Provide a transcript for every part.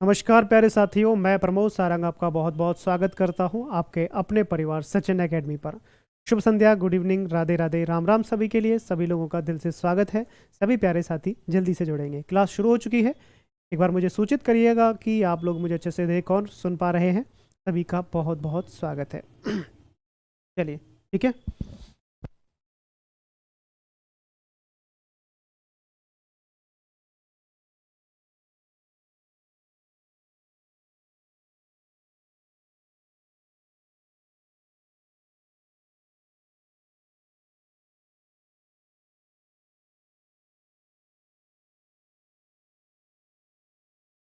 नमस्कार प्यारे साथियों, मैं प्रमोद सारंग आपका बहुत बहुत स्वागत करता हूं आपके अपने परिवार सचिन एकेडमी पर। शुभ संध्या, गुड इवनिंग, राधे राधे, राम राम सभी के लिए। सभी लोगों का दिल से स्वागत है। सभी प्यारे साथी जल्दी से जुड़ेंगे। क्लास शुरू हो चुकी है। एक बार मुझे सूचित करिएगा कि आप लोग मुझे अच्छे से देख और सुन पा रहे हैं। सभी का बहुत बहुत स्वागत है। चलिए, ठीक है।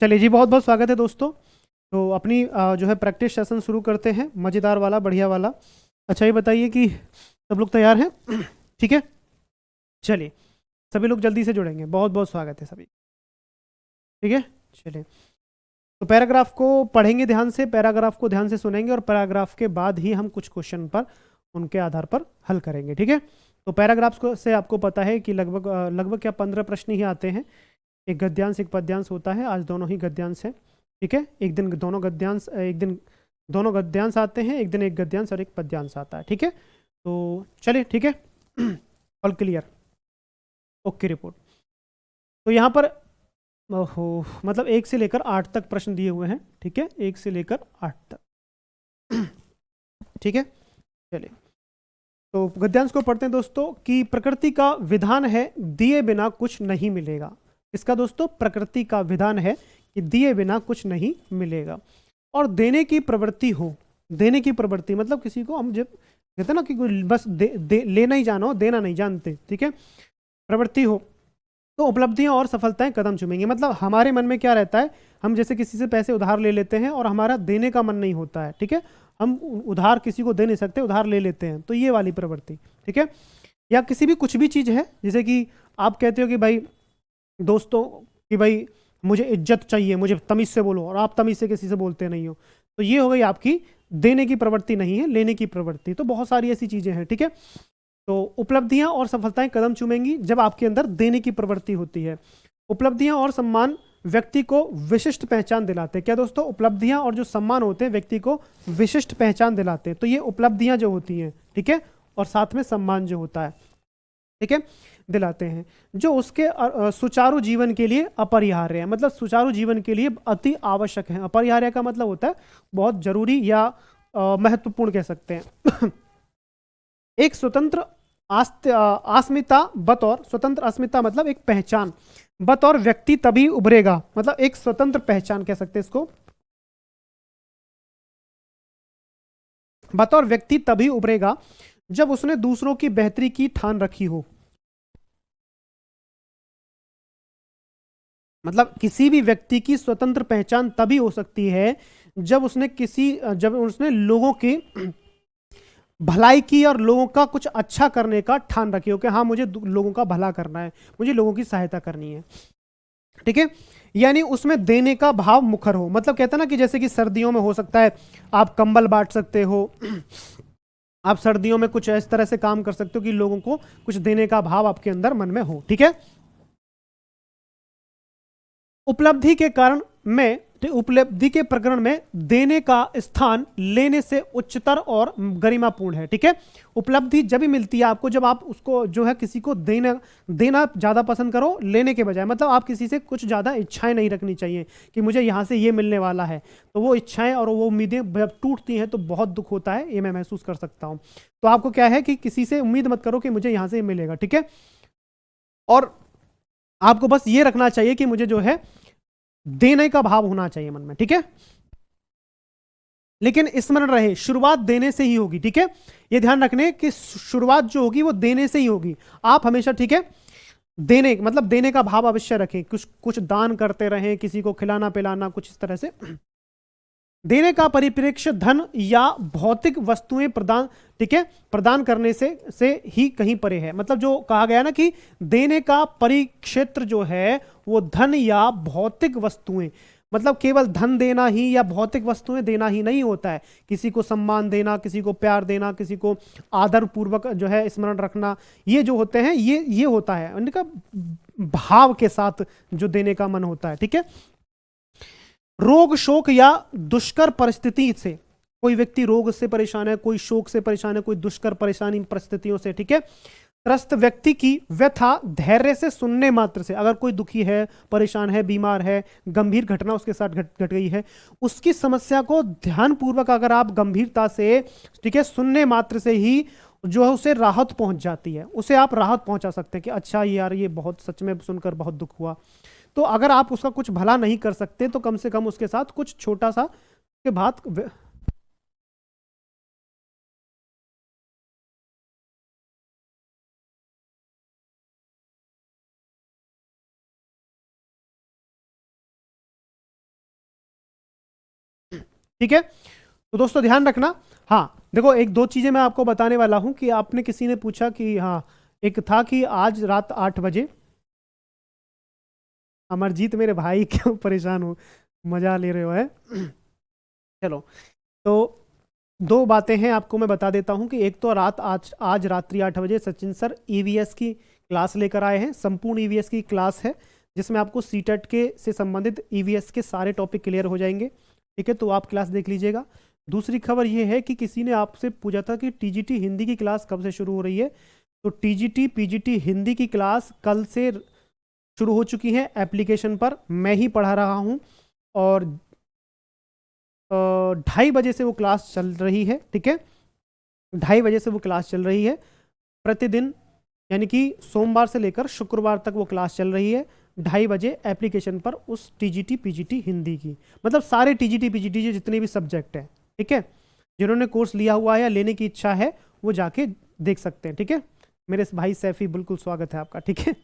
चलिए जी, बहुत बहुत स्वागत है दोस्तों। तो अपनी जो है प्रैक्टिस सेशन शुरू करते हैं, मज़ेदार वाला, बढ़िया वाला। अच्छा, ये बताइए कि सब लोग तैयार हैं? ठीक है, चलिए। सभी लोग जल्दी से जुड़ेंगे। बहुत बहुत स्वागत है सभी। ठीक है, चलिए। तो पैराग्राफ को पढ़ेंगे ध्यान से, पैराग्राफ को ध्यान से सुनेंगे और पैराग्राफ के बाद ही हम कुछ क्वेश्चन पर उनके आधार पर हल करेंगे। ठीक है। तो पैराग्राफ्स को से आपको पता है कि लगभग लगभग क्या 15 प्रश्न ही आते हैं। एक गद्यांश एक पद्यांश होता है। आज दोनों ही गद्यांश हैं। ठीक है। एक दिन दोनों गद्यांश आते हैं, एक दिन एक गद्यांश और एक पद्यांश आता है। ठीक है। तो चलिए, ठीक है। All clear? Okay, report. तो यहाँ पर ओहो, मतलब 1 से लेकर 8 तक प्रश्न दिए हुए हैं। ठीक है, 1 से लेकर 8 तक। ठीक है, चलिए। तो गद्यांश को पढ़ते हैं दोस्तों कि प्रकृति का विधान है दिए बिना कुछ नहीं मिलेगा। इसका दोस्तों प्रकृति का विधान है कि दिए बिना कुछ नहीं मिलेगा। और देने की प्रवृत्ति हो, देने की प्रवृत्ति मतलब किसी को हम जब कहते हैं ना कि बस लेना ही जाना हो, देना नहीं जानते। ठीक है, प्रवृत्ति हो तो उपलब्धियां और सफलताएं कदम चूमेंगी। मतलब हमारे मन में क्या रहता है, हम जैसे किसी से पैसे उधार ले लेते हैं और हमारा देने का मन नहीं होता है। ठीक है, हम उधार किसी को दे नहीं सकते, उधार ले लेते हैं, तो ये वाली प्रवृत्ति। ठीक है, या किसी भी कुछ भी चीज़ है, जैसे कि आप कहते हो कि भाई दोस्तों कि भाई मुझे इज्जत चाहिए, मुझे तमीज़ से बोलो, और आप तमीज़ से किसी से बोलते नहीं हो, तो ये हो गई आपकी देने की प्रवृत्ति नहीं है, लेने की प्रवृत्ति। तो बहुत सारी ऐसी चीज़ें हैं। ठीक है, तो उपलब्धियां और सफलताएं कदम चूमेंगी जब आपके अंदर देने की प्रवृत्ति होती है। उपलब्धियां और सम्मान व्यक्ति को विशिष्ट पहचान दिलाते हैं। क्या दोस्तों? उपलब्धियां और जो सम्मान होते हैं व्यक्ति को विशिष्ट पहचान दिलाते हैं। तो ये उपलब्धियां जो होती हैं, ठीक है, और साथ में सम्मान जो होता है, ठीक है, दिलाते हैं, जो उसके सुचारू जीवन के लिए अपरिहार्य है। मतलब सुचारू जीवन के लिए अति आवश्यक है। अपरिहार्य का मतलब होता है बहुत जरूरी या महत्वपूर्ण कह सकते हैं। एक स्वतंत्र अस्मिता बतौर, स्वतंत्र अस्मिता मतलब एक पहचान, बतौर व्यक्ति तभी उभरेगा। मतलब एक स्वतंत्र पहचान कह सकते हैं इसको, बतौर व्यक्ति तभी उभरेगा जब उसने दूसरों की बेहतरी की ठान रखी हो। मतलब किसी भी व्यक्ति की स्वतंत्र पहचान तभी हो सकती है जब उसने लोगों की भलाई की और लोगों का कुछ अच्छा करने का ठान रखी हो कि हाँ, मुझे लोगों का भला करना है, मुझे लोगों की सहायता करनी है। ठीक है, यानी उसमें देने का भाव मुखर हो। मतलब कहते हैं ना कि जैसे कि सर्दियों में हो सकता है आप कंबल बांट सकते हो, आप सर्दियों में कुछ इस तरह से काम कर सकते हो कि लोगों को कुछ देने का भाव आपके अंदर मन में हो। ठीक है, उपलब्धि के कारण में, उपलब्धि के प्रकरण में देने का स्थान लेने से उच्चतर और गरिमापूर्ण है। ठीक है, उपलब्धि जब भी मिलती है आपको जब आप उसको जो है किसी को देना ज्यादा पसंद करो लेने के बजाय। मतलब आप किसी से कुछ ज्यादा इच्छाएं नहीं रखनी चाहिए कि मुझे यहां से ये मिलने वाला है। तो वो इच्छाएं और वो उम्मीदें जब टूटती हैं तो बहुत दुख होता है, ये मैं महसूस कर सकता हूं। तो आपको क्या है कि किसी से उम्मीद मत करो कि मुझे यहां से मिलेगा। ठीक है, और आपको बस ये रखना चाहिए कि मुझे जो है देने का भाव होना चाहिए मन में। ठीक है, लेकिन स्मरण रहे शुरुआत देने से ही होगी। ठीक है, ये ध्यान रखने कि शुरुआत जो होगी वो देने से ही होगी। आप हमेशा, ठीक है, देने मतलब देने का भाव अवश्य रखें, कुछ कुछ दान करते रहें, किसी को खिलाना पिलाना, कुछ इस तरह से। देने का परिप्रेक्ष्य धन या भौतिक वस्तुएं प्रदान, ठीक है, प्रदान करने से ही कहीं परे है। मतलब जो कहा गया ना कि देने का परिक्षेत्र जो है वो धन या भौतिक वस्तुएं, मतलब केवल धन देना ही या भौतिक वस्तुएं देना ही नहीं होता है। किसी को सम्मान देना, किसी को प्यार देना, किसी को आदर पूर्वक जो है स्मरण रखना, ये जो होते हैं ये होता है उनका भाव के साथ जो देने का मन होता है। ठीक है, रोग शोक या दुष्कर परिस्थिति से, कोई व्यक्ति रोग से परेशान है, कोई शोक से परेशान है, कोई दुष्कर परेशानी परिस्थितियों से, ठीक है, त्रस्त व्यक्ति की व्यथा धैर्य से सुनने मात्र से, अगर कोई दुखी है, परेशान है, बीमार है, गंभीर घटना उसके साथ घट गई है, उसकी समस्या को ध्यानपूर्वक अगर आप गंभीरता से, ठीक है, सुनने मात्र से ही जो है उसे राहत पहुंच जाती है, उसे आप राहत पहुंचा सकते हैं कि अच्छा यार ये बहुत सच में सुनकर बहुत दुख हुआ। तो अगर आप उसका कुछ भला नहीं कर सकते तो कम से कम उसके साथ कुछ छोटा सा के बात। ठीक है, तो दोस्तों ध्यान रखना। हाँ देखो, एक दो चीजें मैं आपको बताने वाला हूं कि आपने किसी ने पूछा कि हाँ, एक था कि आज रात 8 बजे, अमरजीत मेरे भाई क्यों परेशान हो, मजा ले रहे हो है। चलो, तो दो बातें हैं आपको मैं बता देता हूं कि एक तो आज रात्रि 8 बजे सचिन सर ईवीएस की क्लास लेकर आए हैं, संपूर्ण ईवीएस की क्लास है जिसमें आपको सीटेट के से संबंधित ईवीएस के सारे टॉपिक क्लियर हो जाएंगे, ठीक है, तो आप क्लास देख लीजिएगा। दूसरी खबर यह है कि किसी ने आपसे पूछा था कि टीजीटी हिंदी की क्लास कब से शुरू हो रही है, तो टीजीटी पीजीटी हिंदी की क्लास कल से शुरू हो चुकी है एप्लीकेशन पर, मैं ही पढ़ा रहा हूँ और 2:30 बजे से वो क्लास चल रही है, ठीक है, 2:30 बजे से वो क्लास चल रही है प्रतिदिन, यानी कि सोमवार से लेकर शुक्रवार तक वो क्लास चल रही है 2:30 बजे एप्लीकेशन पर, उस टीजीटी पीजीटी हिंदी की, मतलब सारे टीजीटी पीजीटी जितने भी सब्जेक्ट हैं, ठीक है, जिन्होंने कोर्स लिया हुआ है या लेने की इच्छा है वो जाके देख सकते हैं, ठीक है। मेरे भाई सैफी बिल्कुल स्वागत है आपका, ठीक है,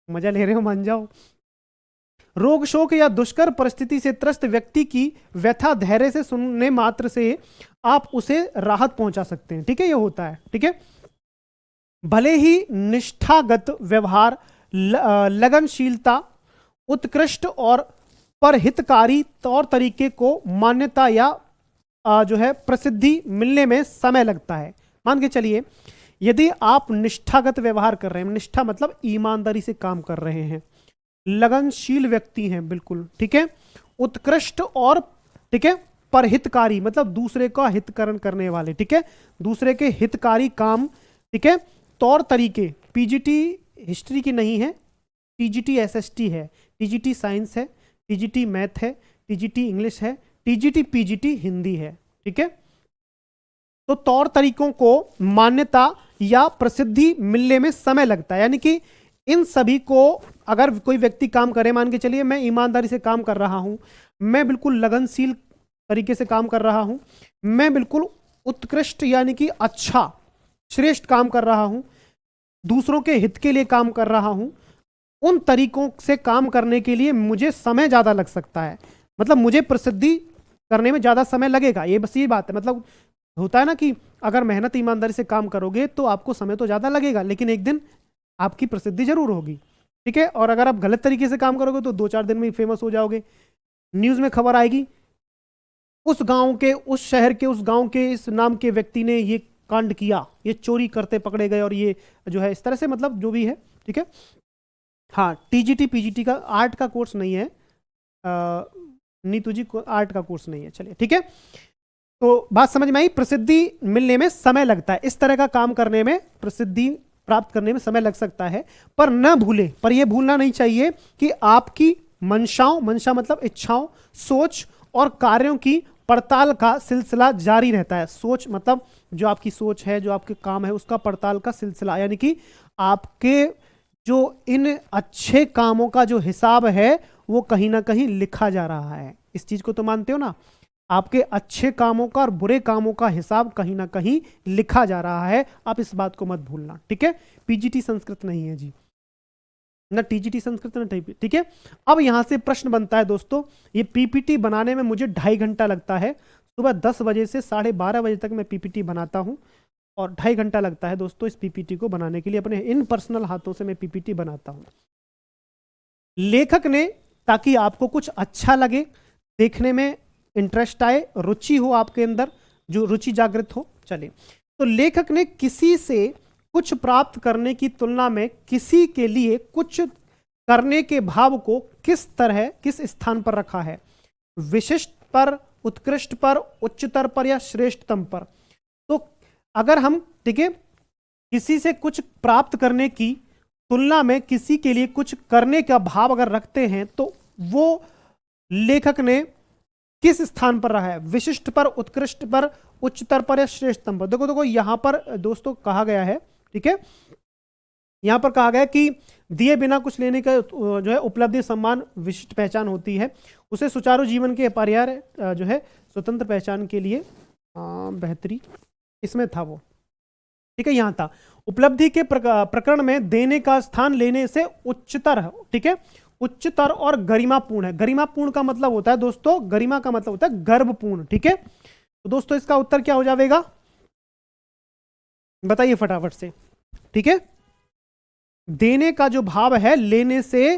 मजा ले रहे हो मान जाओ। रोग शोक या दुष्कर परिस्थिति से त्रस्त व्यक्ति की व्यथा धैर्य से सुनने मात्र से आप उसे राहत पहुंचा सकते हैं, ठीक है, ये होता है, ठीक है। भले ही निष्ठागत व्यवहार, लगनशीलता, उत्कृष्ट और परहितकारी तौर तरीके को मान्यता या जो है प्रसिद्धि मिलने में समय लगता है। मान के चलिए यदि आप निष्ठागत व्यवहार कर रहे हैं, निष्ठा मतलब ईमानदारी से काम कर रहे हैं, लगनशील व्यक्ति हैं बिल्कुल, ठीक है, उत्कृष्ट और, ठीक है, परहितकारी मतलब दूसरे का हितकरण करने वाले, ठीक है, दूसरे के हितकारी काम, ठीक है, तौर तरीके, पीजीटी हिस्ट्री की नहीं है, टीजीटी एसएसटी है, टीजीटी साइंस है, टीजीटी मैथ है, टीजीटी इंग्लिश है, टीजीटी पीजीटी हिंदी है, ठीक है। तो तौर तरीकों को मान्यता या प्रसिद्धि मिलने में समय लगता है, यानी कि इन सभी को अगर कोई व्यक्ति काम करे, मान के चलिए मैं ईमानदारी से काम कर रहा हूं, मैं बिल्कुल लगनशील तरीके से काम कर रहा हूं, मैं बिल्कुल उत्कृष्ट यानी कि अच्छा श्रेष्ठ काम कर रहा हूं, दूसरों के हित के लिए काम कर रहा हूं, उन तरीकों से काम करने के लिए मुझे समय ज़्यादा लग सकता है, मतलब मुझे प्रसिद्धि करने में ज़्यादा समय लगेगा, ये बस ये बात है। मतलब होता है ना कि अगर मेहनत ईमानदारी से काम करोगे तो आपको समय तो ज़्यादा लगेगा लेकिन एक दिन आपकी प्रसिद्धि जरूर होगी, ठीक है। और अगर आप गलत तरीके से काम करोगे तो 2-4 दिन में ही फेमस हो जाओगे, न्यूज़ में खबर आएगी उस गांव के, उस शहर के, उस गांव के इस नाम के व्यक्ति ने ये कांड किया, ये चोरी करते पकड़े गए और ये जो है इस तरह से, मतलब जो भी है, ठीक है। हाँ, टीजीटी पीजीटी का आर्ट का कोर्स नहीं है, नीतू जी को आर्ट का कोर्स नहीं है, चलिए ठीक है। तो बात समझ में आई, प्रसिद्धि मिलने में समय लगता है, इस तरह का काम करने में, प्रसिद्धि प्राप्त करने में समय लग सकता है, पर न भूले, पर यह भूलना नहीं चाहिए कि आपकी मंशाओं, मंशा मतलब इच्छाओं, सोच और कार्यों की पड़ताल का सिलसिला जारी रहता है। सोच मतलब जो आपकी सोच है, जो आपके काम है, उसका पड़ताल का सिलसिला, यानी कि आपके जो इन अच्छे कामों का जो हिसाब है वो कहीं ना कहीं लिखा जा रहा है। इस चीज को तो मानते हो ना, आपके अच्छे कामों का और बुरे कामों का हिसाब कहीं ना कहीं लिखा जा रहा है, आप इस बात को मत भूलना, ठीक है। पीजीटी संस्कृत नहीं है जी, ना टीजीटी संस्कृत ना टीपी, ठीक है। अब यहां से प्रश्न बनता है दोस्तों, ये पीपीटी बनाने में मुझे 2.5 घंटा लगता है, सुबह 10 बजे से 12:30 बजे तक मैं पीपीटी बनाता हूं और 2.5 घंटा लगता है दोस्तों इस पीपीटी को बनाने के लिए, अपने इन पर्सनल हाथों से मैं पीपीटी बनाता हूं। लेखक ने, ताकि आपको कुछ अच्छा लगे, देखने में इंटरेस्ट आए, रुचि हो आपके अंदर, जो रुचि जागृत हो, चले, तो लेखक ने किसी से कुछ प्राप्त करने की तुलना में किसी के लिए कुछ करने के भाव को किस तरह, किस स्थान पर रखा है। विशिष्ट पर, उत्कृष्ट पर, उच्चतर पर या श्रेष्ठतम पर। तो अगर हम ठीक है किसी से कुछ प्राप्त करने की तुलना में किसी के लिए कुछ करने का भाव अगर रखते हैं तो वो लेखक ने किस स्थान पर रहा है, विशिष्ट पर, उत्कृष्ट पर, उच्चतर पर या श्रेष्ठतम पर। देखो देखो यहां पर दोस्तों कहा गया है, ठीक है, यहां पर कहा गया कि दिए बिना कुछ लेने का जो है उपलब्धि, सम्मान, विशिष्ट पहचान होती है, उसे सुचारू जीवन के पर्याय जो है स्वतंत्र पहचान के लिए बेहतरी, इसमें था वो, ठीक है, यहां था। उपलब्धि के प्रकरण में देने का स्थान लेने से उच्चतर है, ठीक है, उच्चतर और गरिमापूर्ण है। गरिमापूर्ण का मतलब होता है दोस्तों, गरिमा का मतलब होता है गर्वपूर्ण, ठीक है। तो दोस्तों इसका उत्तर क्या हो जाएगा, बताइए फटाफट से, ठीक है। देने का जो भाव है लेने से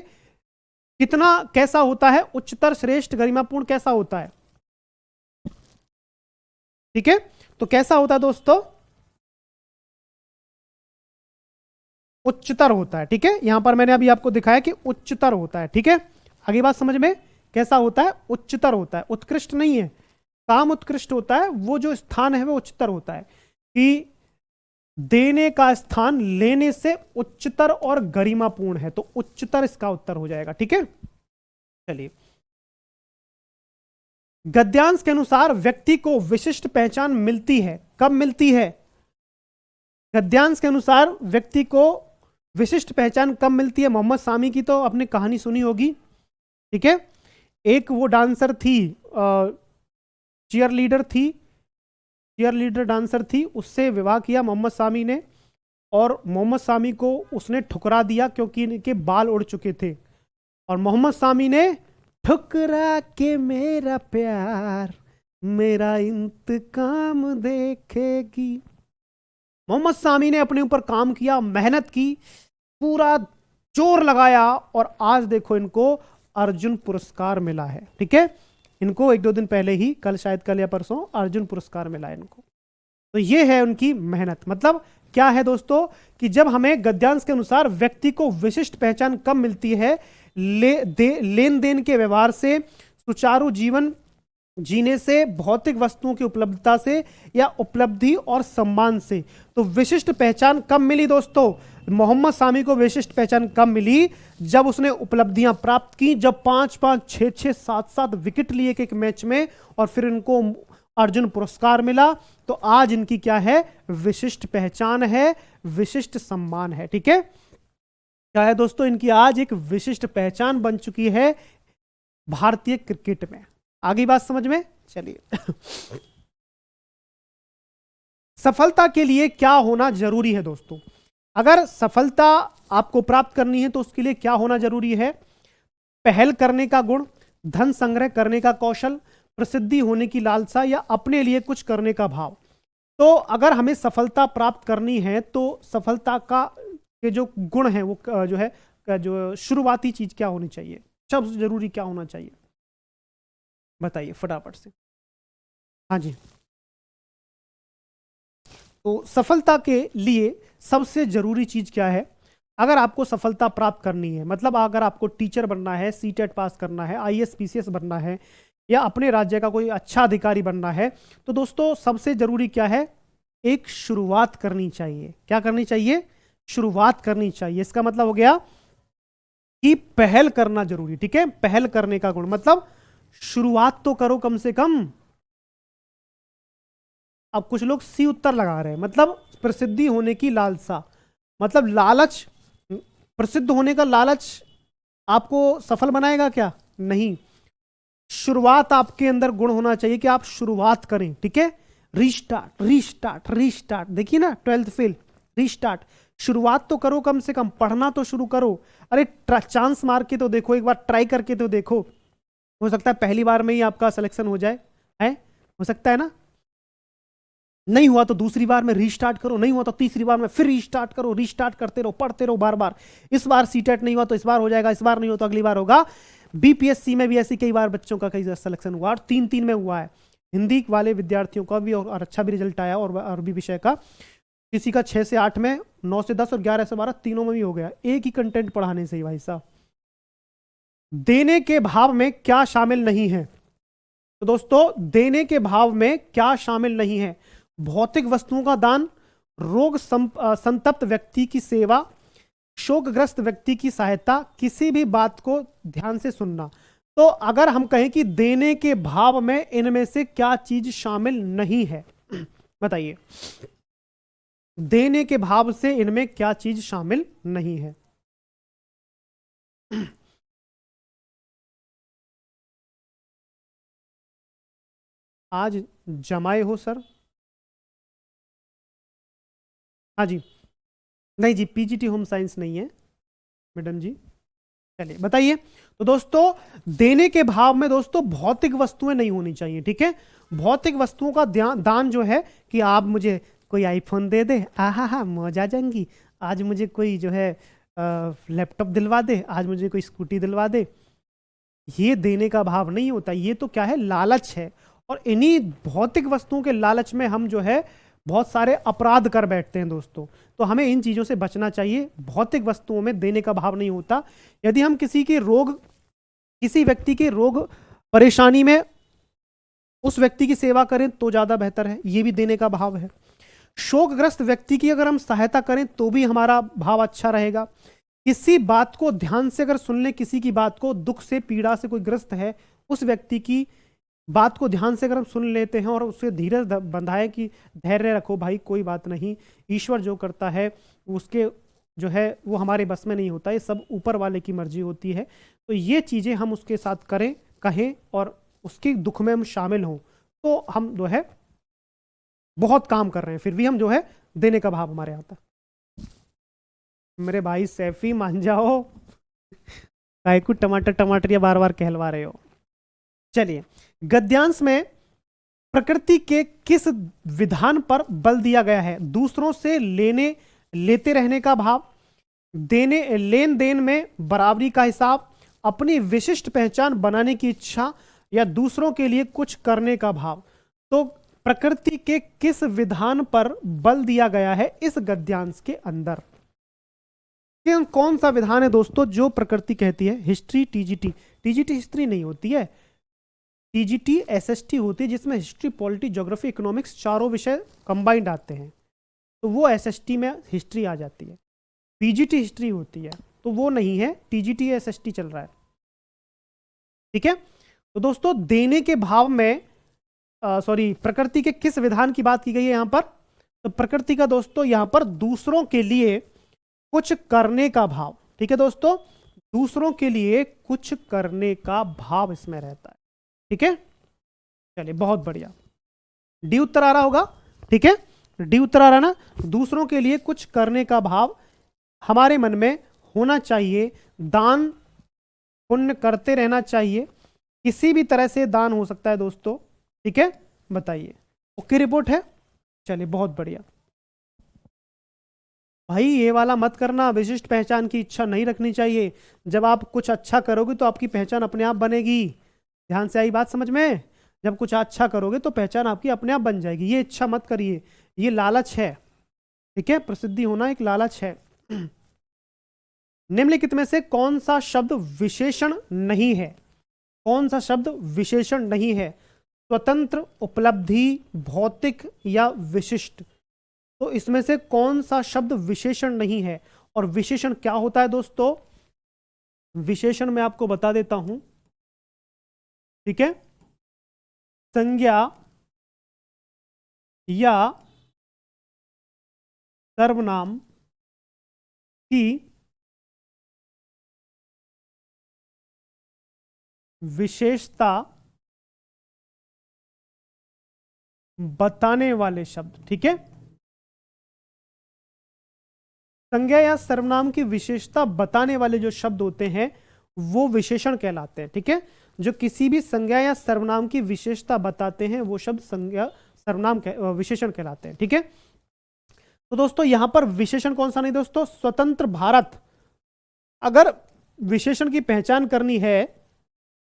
कितना कैसा होता है, उच्चतर, श्रेष्ठ, गरिमापूर्ण कैसा होता है, ठीक है। तो कैसा होता है दोस्तों, उच्चतर होता है, ठीक है। यहां पर मैंने अभी आपको दिखाया कि उच्चतर होता है, ठीक है। आगे बात समझ में, कैसा होता है, उच्चतर होता है, उत्कृष्ट नहीं है। काम उत्कृष्ट होता है, वो जो स्थान है वो उच्चतर होता है, कि देने का स्थान लेने से उच्चतर और गरिमापूर्ण है, तो उच्चतर इसका उत्तर हो जाएगा, ठीक है। चलिए, गद्यांश के अनुसार व्यक्ति को विशिष्ट पहचान मिलती है, कब मिलती है, गद्यांश के अनुसार व्यक्ति को विशिष्ट पहचान कब मिलती है। मोहम्मद सामी की तो आपने कहानी सुनी होगी, ठीक है। एक वो डांसर थी, चीयर लीडर थी, चीयर लीडर डांसर थी, उससे विवाह किया मोहम्मद सामी ने, और मोहम्मद सामी को उसने ठुकरा दिया क्योंकि इनके बाल उड़ चुके थे, और मोहम्मद सामी ने ठुकरा के मेरा प्यार मेरा इंतकाम देखेगी। मोहम्मद सामी ने अपने ऊपर काम किया, मेहनत की, पूरा जोर लगाया, और आज देखो इनको अर्जुन पुरस्कार मिला है, ठीक है। इनको एक दो दिन पहले ही, कल शायद कल या परसों, अर्जुन पुरस्कार मिला है इनको। तो ये है उनकी मेहनत। मतलब क्या है दोस्तों, कि जब हमें गद्यांश के अनुसार व्यक्ति को विशिष्ट पहचान कब मिलती है, लेन देन के व्यवहार से, सुचारू जीवन जीने से, भौतिक वस्तुओं की उपलब्धता से, या उपलब्धि और सम्मान से। तो विशिष्ट पहचान कब मिली दोस्तों, मोहम्मद सामी को विशिष्ट पहचान कब मिली, जब उसने उपलब्धियां प्राप्त की, जब 5-5, 6-6, 7-7 विकेट लिए एक मैच में, और फिर इनको अर्जुन पुरस्कार मिला। तो आज इनकी क्या है, विशिष्ट पहचान है, विशिष्ट सम्मान है, ठीक है। क्या है दोस्तों, इनकी आज एक विशिष्ट पहचान बन चुकी है भारतीय क्रिकेट में। आगे बात समझ में, चलिए सफलता के लिए क्या होना जरूरी है दोस्तों। अगर सफलता आपको प्राप्त करनी है तो उसके लिए क्या होना जरूरी है, पहल करने का गुण, धन संग्रह करने का कौशल, प्रसिद्धि होने की लालसा, या अपने लिए कुछ करने का भाव। तो अगर हमें सफलता प्राप्त करनी है तो सफलता का के जो गुण है वो जो है, जो शुरुआती चीज क्या होनी चाहिए, सबसे जरूरी क्या होना चाहिए, बताइए फटाफट से। हाँ जी, तो सफलता के लिए सबसे जरूरी चीज क्या है, अगर आपको सफलता प्राप्त करनी है, मतलब अगर आपको टीचर बनना है, सीटेट पास करना है, आईएएस पीसीएस बनना है, या अपने राज्य का कोई अच्छा अधिकारी बनना है, तो दोस्तों सबसे जरूरी क्या है, एक शुरुआत करनी चाहिए। क्या करनी चाहिए, शुरुआत करनी चाहिए। इसका मतलब हो गया कि पहल करना जरूरी, ठीक है। पहल करने का गुण मतलब शुरुआत तो करो कम से कम। अब कुछ लोग सी उत्तर लगा रहे हैं, मतलब प्रसिद्धि होने की लालसा, मतलब लालच, प्रसिद्ध होने का लालच आपको सफल बनाएगा क्या, नहीं। शुरुआत आपके अंदर गुण होना चाहिए कि आप शुरुआत करें, ठीक है। रीस्टार्ट रीस्टार्ट रीस्टार्ट, देखिए ना 12th फेल, रीस्टार्ट, शुरुआत तो करो कम से कम, पढ़ना तो शुरू करो। अरे चांस मार के तो देखो, एक बार ट्राई करके तो देखो, हो सकता है पहली बार में ही आपका सिलेक्शन हो जाए, है, हो सकता है ना। नहीं हुआ तो दूसरी बार में रीस्टार्ट करो, नहीं हुआ तो तीसरी बार में फिर रीस्टार्ट करो, रीस्टार्ट करते रहो, पढ़ते रहो बार बार। इस बार सीटेट नहीं हुआ तो इस बार हो जाएगा, इस बार नहीं हुआ तो अगली बार होगा। बीपीएससी में भी ऐसी कई बार बच्चों का कई सिलेक्शन हुआ, और 3-3 में हुआ है। हिंदी वाले विद्यार्थियों का भी और अच्छा भी रिजल्ट आया, और अरबी विषय का किसी का 6 से 8 में, 9 से 10 और 11 से 12 तीनों में भी हो गया, एक ही कंटेंट पढ़ाने से ही भाई साहब। देने के भाव में क्या शामिल नहीं है, तो दोस्तों देने के भाव में क्या शामिल नहीं है? भौतिक वस्तुओं का दान, रोग संतप्त व्यक्ति की सेवा, शोकग्रस्त व्यक्ति की सहायता, किसी भी बात को ध्यान से सुनना। तो अगर हम कहें कि देने के भाव में इनमें से क्या चीज शामिल नहीं है, बताइए। देने के भाव से इनमें क्या चीज शामिल नहीं है? आज जमाए हो सर? हाँ जी। नहीं जी, पीजीटी होम साइंस नहीं है मैडम जी। चलिए बताइए। तो दोस्तों देने के भाव में दोस्तों भौतिक वस्तुएं नहीं होनी चाहिए, ठीक है। भौतिक वस्तुओं का दान जो है कि आप मुझे कोई आईफोन दे दे, आहा हा मौज आ जाएंगी, आज मुझे कोई जो है लैपटॉप दिलवा दे, आज मुझे कोई स्कूटी दिलवा दे, ये देने का भाव नहीं होता। ये तो क्या है? लालच है। और इन्हीं भौतिक वस्तुओं के लालच में हम जो है बहुत सारे अपराध कर बैठते हैं दोस्तों। तो हमें इन चीज़ों से बचना चाहिए। भौतिक वस्तुओं में देने का भाव नहीं होता। यदि हम किसी व्यक्ति के रोग परेशानी में उस व्यक्ति की सेवा करें तो ज़्यादा बेहतर है, ये भी देने का भाव है। शोकग्रस्त व्यक्ति की अगर हम सहायता करें तो भी हमारा भाव अच्छा रहेगा। किसी बात को ध्यान से अगर सुन लें, किसी की बात को, दुख से पीड़ा से कोई ग्रस्त है, उस व्यक्ति की बात को ध्यान से अगर हम सुन लेते हैं और उससे धीरज बंधाएं कि धैर्य रखो भाई, कोई बात नहीं, ईश्वर जो करता है उसके जो है वो हमारे बस में नहीं होता, ये सब ऊपर वाले की मर्जी होती है। तो ये चीज़ें हम उसके साथ करें, कहें और उसके दुख में हम शामिल हों, तो हम जो है बहुत काम कर रहे हैं। फिर भी हम जो है देने का भाव हमारे आता। मेरे भाई सैफी मान जाओ, काय को टमाटर टमाटर या बार बार कहलवा रहे हो। चलिए गद्यांश में प्रकृति के किस विधान पर बल दिया गया है? दूसरों से लेते रहने का भाव, लेन देन में बराबरी का हिसाब, अपनी विशिष्ट पहचान बनाने की इच्छा, या दूसरों के लिए कुछ करने का भाव। तो प्रकृति के किस विधान पर बल दिया गया है इस गद्यांश के अंदर? कौन सा विधान है दोस्तों जो प्रकृति कहती है? History, TGT? टीजीटी हिस्ट्री नहीं होती है, टीजीटी एसएसटी होती है, जिसमें हिस्ट्री, पॉलिटी, ज्योग्राफी, इकोनॉमिक्स चारों विषय कंबाइंड आते हैं। तो वो एसएसटी में हिस्ट्री आ जाती है। पीजीटी हिस्ट्री होती है, तो वो नहीं है, टीजीटी एसएसटी चल रहा है, ठीक है। तो दोस्तों देने के भाव में प्रकृति के किस विधान की बात की गई है यहां पर? तो प्रकृति का दोस्तों यहां पर दूसरों के लिए कुछ करने का भाव, ठीक है दोस्तों, दूसरों के लिए कुछ करने का भाव इसमें रहता है, ठीक है। चलिए बहुत बढ़िया, डी उत्तर आ रहा होगा, ठीक है, डी उत्तर आ रहा ना। दूसरों के लिए कुछ करने का भाव हमारे मन में होना चाहिए। दान पुण्य करते रहना चाहिए, किसी भी तरह से दान हो सकता है दोस्तों, ठीक है। बताइए, ओके रिपोर्ट है? चलिए बहुत बढ़िया। भाई ये वाला मत करना, विशिष्ट पहचान की इच्छा नहीं रखनी चाहिए। जब आप कुछ अच्छा करोगे तो आपकी पहचान अपने आप बनेगी। ध्यान से आई बात समझ में? जब कुछ अच्छा करोगे तो पहचान आपकी अपने आप बन जाएगी। ये इच्छा मत करिए, ये लालच है, ठीक है। प्रसिद्धि होना एक लालच है। निम्नलिखित में से कौन सा शब्द विशेषण नहीं है? कौन सा शब्द विशेषण नहीं है? स्वतंत्र, उपलब्धि, भौतिक या विशिष्ट? तो इसमें से कौन सा शब्द विशेषण नहीं है? और विशेषण क्या होता है दोस्तों? विशेषण मैं आपको बता देता हूं, ठीक है। संज्ञा या सर्वनाम की विशेषता बताने वाले शब्द, ठीक है। संज्ञा या सर्वनाम की विशेषता बताने वाले जो शब्द होते हैं वो विशेषण कहलाते हैं, ठीक है। जो किसी भी संज्ञा या सर्वनाम की विशेषता बताते हैं वो शब्द संज्ञा, सर्वनाम विशेषण कहलाते हैं, ठीक है। तो दोस्तों यहां पर विशेषण कौन सा नहीं दोस्तों? स्वतंत्र भारत। अगर विशेषण की पहचान करनी है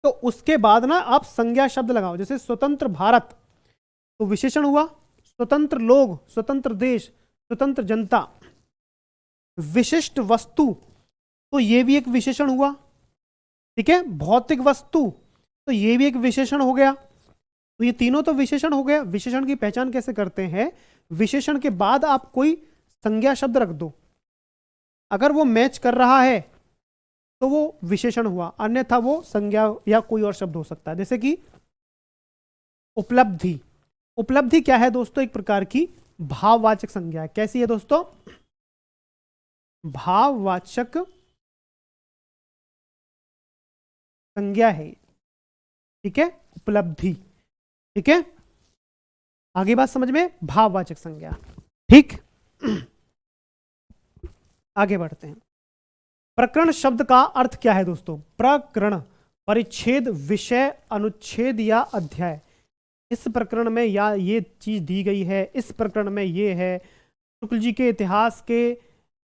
तो उसके बाद ना आप संज्ञा शब्द लगाओ। जैसे स्वतंत्र भारत तो विशेषण हुआ, स्वतंत्र लोग, स्वतंत्र देश, स्वतंत्र जनता। विशिष्ट वस्तु तो ये भी एक विशेषण हुआ, ठीक है। भौतिक वस्तु तो ये भी एक विशेषण हो गया, तो ये तीनों तो विशेषण हो गया। विशेषण की पहचान कैसे करते हैं? विशेषण के बाद आप कोई संज्ञा शब्द रख दो, अगर वो मैच कर रहा है तो वो विशेषण हुआ, अन्यथा वो संज्ञा या कोई और शब्द हो सकता है। जैसे कि उपलब्धि। उपलब्धि क्या है दोस्तों? एक प्रकार की भाववाचक संज्ञा है। कैसी है दोस्तों? भाववाचक संज्ञा है, ठीक है, उपलब्धि। ठीक है, आगे बात समझ में? भाववाचक संज्ञा, ठीक। आगे बढ़ते हैं। प्रकरण शब्द का अर्थ क्या है दोस्तों? प्रकरण परिच्छेद, विषय, अनुच्छेद या अध्याय। इस प्रकरण में या ये चीज दी गई है, इस प्रकरण में ये है। शुक्ल जी के इतिहास के,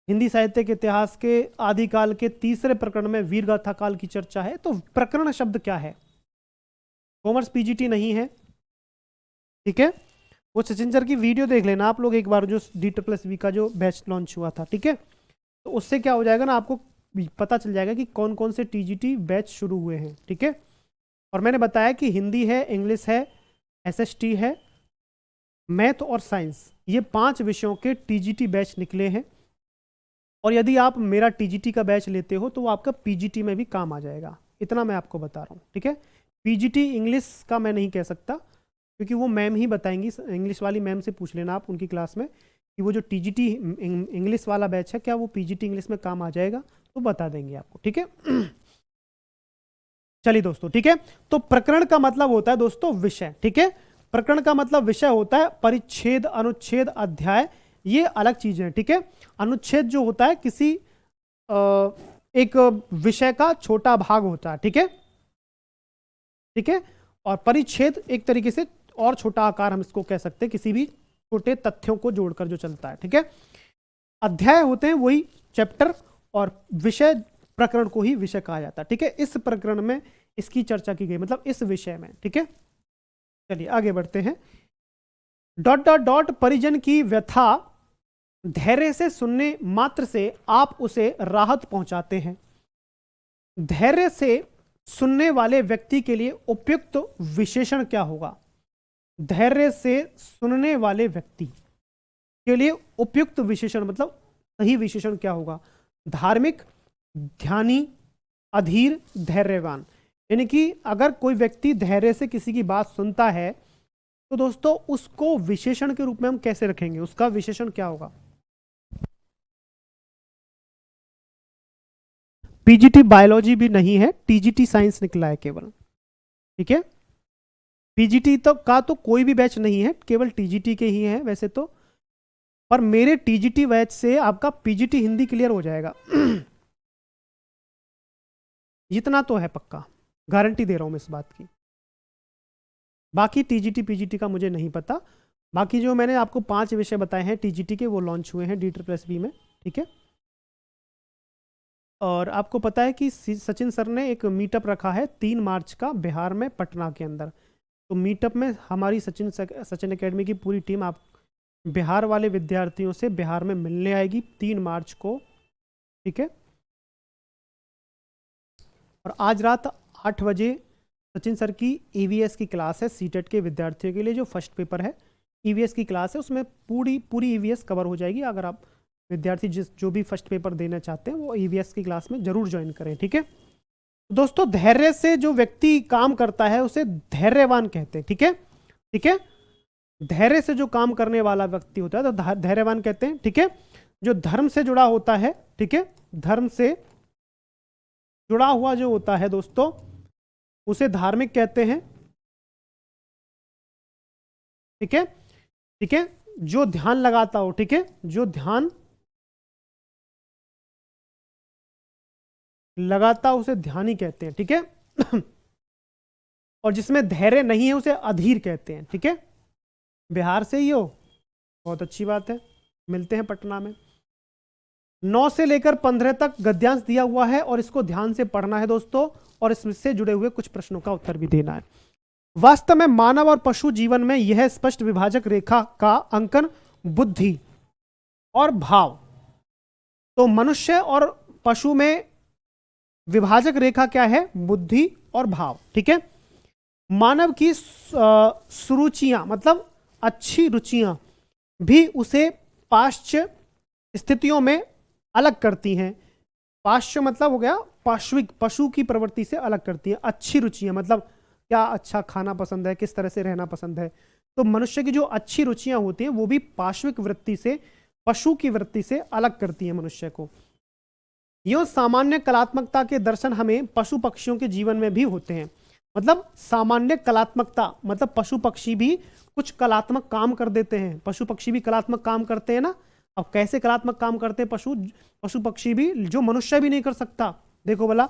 हिंदी साहित्य के इतिहास के आदिकाल के तीसरे प्रकरण में वीरगाथा काल की चर्चा है। तो प्रकरण शब्द क्या है? कॉमर्स पीजीटी नहीं है, ठीक है। वो सचिन सर की वीडियो देख लेना आप लोग एक बार, जो D+V का जो बैच लॉन्च हुआ था, ठीक है। तो उससे क्या हो जाएगा ना, आपको पता चल जाएगा कि कौन कौन से टीजीटी बैच शुरू हुए हैं, ठीक है। और मैंने बताया कि हिंदी है, इंग्लिश है, SST है, मैथ और साइंस, ये 5 विषयों के टीजीटी बैच निकले हैं। और यदि आप मेरा टीजीटी का बैच लेते हो तो वो आपका पीजीटी में भी काम आ जाएगा, इतना मैं आपको बता रहा हूँ, ठीक है। पीजीटी इंग्लिश का मैं नहीं कह सकता, क्योंकि वो मैम ही बताएंगी। इंग्लिश वाली मैम से पूछ लेना आप उनकी क्लास में कि वो जो टीजीटी इंग्लिश वाला बैच है, क्या वो पीजीटी इंग्लिश में काम आ जाएगा, तो बता देंगे आपको, ठीक है। चलिए दोस्तों, ठीक है। तो प्रकरण का मतलब होता है दोस्तों विषय, ठीक है। प्रकरण का मतलब विषय होता है। परिच्छेद, अनुच्छेद, अध्याय, ये अलग चीजें हैं, ठीक है। अनुच्छेद जो होता है किसी एक विषय का छोटा भाग होता है, ठीक है, ठीक है। और परिच्छेद एक तरीके से और छोटा आकार, हम इसको कह सकते हैं, किसी भी छोटे तथ्यों को जोड़कर जो चलता है, ठीक है। अध्याय होते हैं वही चैप्टर, और विषय, प्रकरण को ही विषय कहा जाता है, ठीक है। इस प्रकरण में इसकी चर्चा की गई, मतलब इस विषय में, ठीक है। चलिए आगे बढ़ते हैं। ... परिजन की व्यथा धैर्य से सुनने मात्र से आप उसे राहत पहुंचाते हैं। धैर्य से सुनने वाले व्यक्ति के लिए उपयुक्त विशेषण क्या होगा? धैर्य से सुनने वाले व्यक्ति के लिए उपयुक्त विशेषण, मतलब सही विशेषण क्या होगा? धार्मिक, ध्यानी, अधीर, धैर्यवान। यानी कि अगर कोई व्यक्ति धैर्य से किसी की बात सुनता है तो दोस्तों उसको विशेषण के रूप में हम कैसे रखेंगे? उसका विशेषण क्या होगा? पीजीटी बायोलॉजी भी नहीं है, टीजीटी साइंस निकला है केवल, ठीक है। पीजीटी तो का तो कोई भी बैच नहीं है, केवल टीजीटी के ही है वैसे तो। पर मेरे टीजीटी बैच से आपका पीजीटी हिंदी क्लियर हो जाएगा। इतना तो है पक्का, गारंटी दे रहा हूं मैं इस बात की। बाकी टीजीटी पीजीटी का मुझे नहीं पता। बाकी जो मैंने आपको 5 विषय बताए हैं टीजीटी के, वो लॉन्च हुए हैं D+V में, ठीक है। और आपको पता है कि सचिन सर ने एक मीटअप रखा है 3 मार्च का बिहार में, पटना के अंदर। तो मीटअप में हमारी सचिन एकेडमी की पूरी टीम आप बिहार वाले विद्यार्थियों से बिहार में मिलने आएगी 3 मार्च को, ठीक है। और आज रात 8 बजे सचिन सर की EVS की क्लास है, सीटेट के विद्यार्थियों के लिए, जो फर्स्ट पेपर है EVS की क्लास है, उसमें पूरी EVS कवर हो जाएगी। अगर आप विद्यार्थी जो भी फर्स्ट पेपर देना चाहते हैं वो EVS की क्लास में जरूर ज्वाइन करें, ठीक है। दोस्तों धैर्य से जो व्यक्ति काम करता है उसे धैर्यवान कहते हैं, ठीक है, ठीक है। धैर्य से जो काम करने वाला व्यक्ति होता है तो धैर्यवान कहते हैं, ठीक है। जो धर्म से जुड़ा होता है, ठीक है, धर्म से जुड़ा हुआ जो होता है दोस्तों, उसे धार्मिक कहते हैं, ठीक है, ठीक है। जो ध्यान लगाता हो, ठीक है, जो ध्यान लगाता उसे ध्यानी कहते हैं, ठीक है। और जिसमें धैर्य नहीं है उसे अधीर कहते हैं, ठीक है। बिहार से ही हो, बहुत अच्छी बात है, मिलते हैं पटना में। 9 से लेकर 15 तक गद्यांश दिया हुआ है और इसको ध्यान से पढ़ना है दोस्तों, और इससे जुड़े हुए कुछ प्रश्नों का उत्तर भी देना है। वास्तव में मानव और पशु जीवन में यह स्पष्ट विभाजक रेखा का अंकन बुद्धि और भाव। तो मनुष्य और पशु में विभाजक रेखा क्या है? बुद्धि और भाव, ठीक है। मानव की सुरुचियां मतलब अच्छी रुचियां भी उसे पाश्चात्य स्थितियों में अलग करती हैं। पाश्चात्य मतलब हो गया पाश्विक, पशु की प्रवृत्ति से अलग करती है। अच्छी रुचियां मतलब क्या अच्छा खाना पसंद है, किस तरह से रहना पसंद है। तो मनुष्य की जो अच्छी रुचियां होती हैं वो भी पाश्विक वृत्ति से, पशु की वृत्ति से अलग करती हैं मनुष्य को। यो सामान्य कलात्मकता के दर्शन हमें पशु पक्षियों के जीवन में भी होते हैं। मतलब सामान्य कलात्मकता मतलब पशु पक्षी भी कुछ कलात्मक काम कर देते हैं। पशु पक्षी भी कलात्मक काम करते हैं ना। अब कैसे कलात्मक काम करते हैं पशु पक्षी भी, जो मनुष्य भी नहीं कर सकता। देखो भला,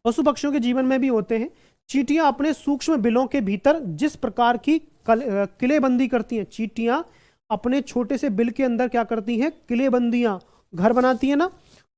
पशु पक्षियों के जीवन में भी होते हैं। चींटियां अपने सूक्ष्म बिलों के भीतर जिस प्रकार की किलेबंदी करती हैं, चींटियां अपने छोटे से बिल के अंदर क्या करती हैं, किलेबंदियां, घर बनाती हैं ना।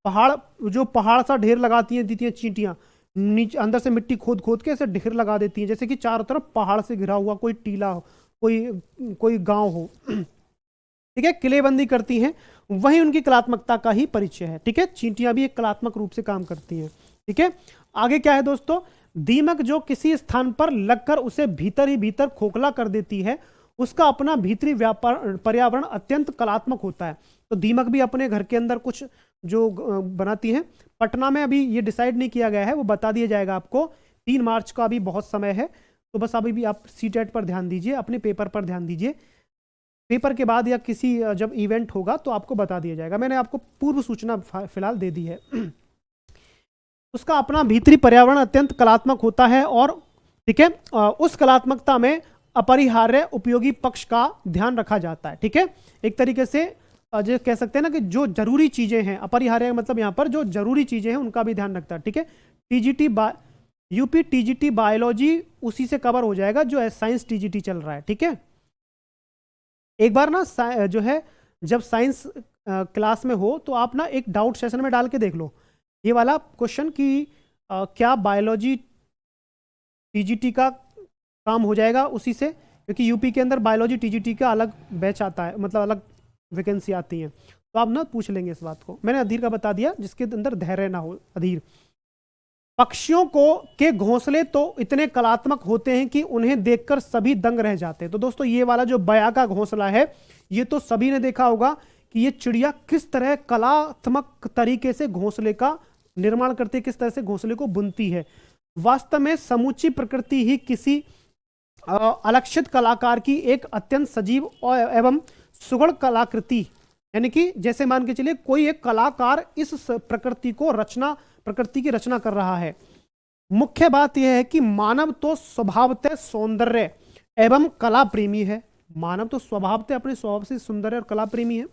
पहाड़ सा ढेर लगाती हैं देती हैं चींटियां, नीचे अंदर से मिट्टी खोद खोद के ऐसे ढेर लगा देती हैं, जैसे कि चारों तरफ पहाड़ से घिरा हुआ कोई टीला हो, कोई गांव हो। ठीक है, किलेबंदी करती हैं, वही उनकी कलात्मकता का ही परिचय है। ठीक है, चींटियां भी एक कलात्मक रूप से काम करती हैं। ठीक है, आगे क्या है दोस्तों, दीमक जो किसी स्थान पर लगकर उसे भीतर ही भीतर खोखला कर देती है, उसका अपना भीतरी पर्यावरण अत्यंत कलात्मक होता है। तो दीमक भी अपने घर के अंदर कुछ जो बनाती है। पटना में अभी ये डिसाइड नहीं किया गया है, वो बता दिया जाएगा आपको। 3 मार्च का अभी बहुत समय है, तो बस अभी भी आप सीटेट पर ध्यान दीजिए, अपने पेपर पर ध्यान दीजिए। पेपर के बाद या किसी जब इवेंट होगा तो आपको बता दिया जाएगा। मैंने आपको पूर्व सूचना फिलहाल दे दी है। उसका अपना भीतरी पर्यावरण अत्यंत कलात्मक होता है और ठीक है, उस कलात्मकता में अपरिहार्य उपयोगी पक्ष का ध्यान रखा जाता है। ठीक है, एक तरीके से जो कह सकते हैं ना कि जो जरूरी चीजें हैं, अपरिहार्य मतलब यहां पर जो जरूरी चीजें हैं उनका भी ध्यान रखता है। ठीक है, यूपी टीजीटी बायोलॉजी उसी से कवर हो जाएगा जो साइंस टीजीटी चल रहा है। ठीक है, एक बार ना जो है जब साइंस क्लास में हो तो आप ना एक डाउट सेशन में डाल के देख लो ये वाला क्वेश्चन कि क्या बायोलॉजी टीजीटी का काम हो जाएगा उसी से, क्योंकि यूपी के अंदर बायोलॉजी टीजीटी का अलग बैच आता है, मतलब अलग वैकेंसी आती है। तो आप ना पूछ लेंगे इस बात को। मैंने अधीर का बता दिया, जिसके अंदर धैर्य ना हो। अधीर, पक्षियों के घोंसले तो इतने कलात्मक होते हैं कि उन्हें देखकर सभी दंग रह जाते हैं। तो दोस्तों ये वाला जो बया का घोंसला है, ये तो सभी ने देखा होगा कि ये चिड़िया किस तरह कलात्मक तरीके से घोंसले का निर्माण करती है, किस तरह से घोंसले को बुनती है। वास्तव में समूची प्रकृति ही किसी अलक्षित कलाकार की एक अत्यंत सजीव एवं सुगढ़ कलाकृति, यानी कि जैसे मान के चलिए कोई एक कलाकार इस प्रकृति की रचना कर रहा है। मुख्य बात यह है कि मानव तो स्वभावतः सौंदर्य एवं कला प्रेमी है। मानव तो स्वभावतः अपने स्वभाव से सौंदर्य और कला प्रेमी है।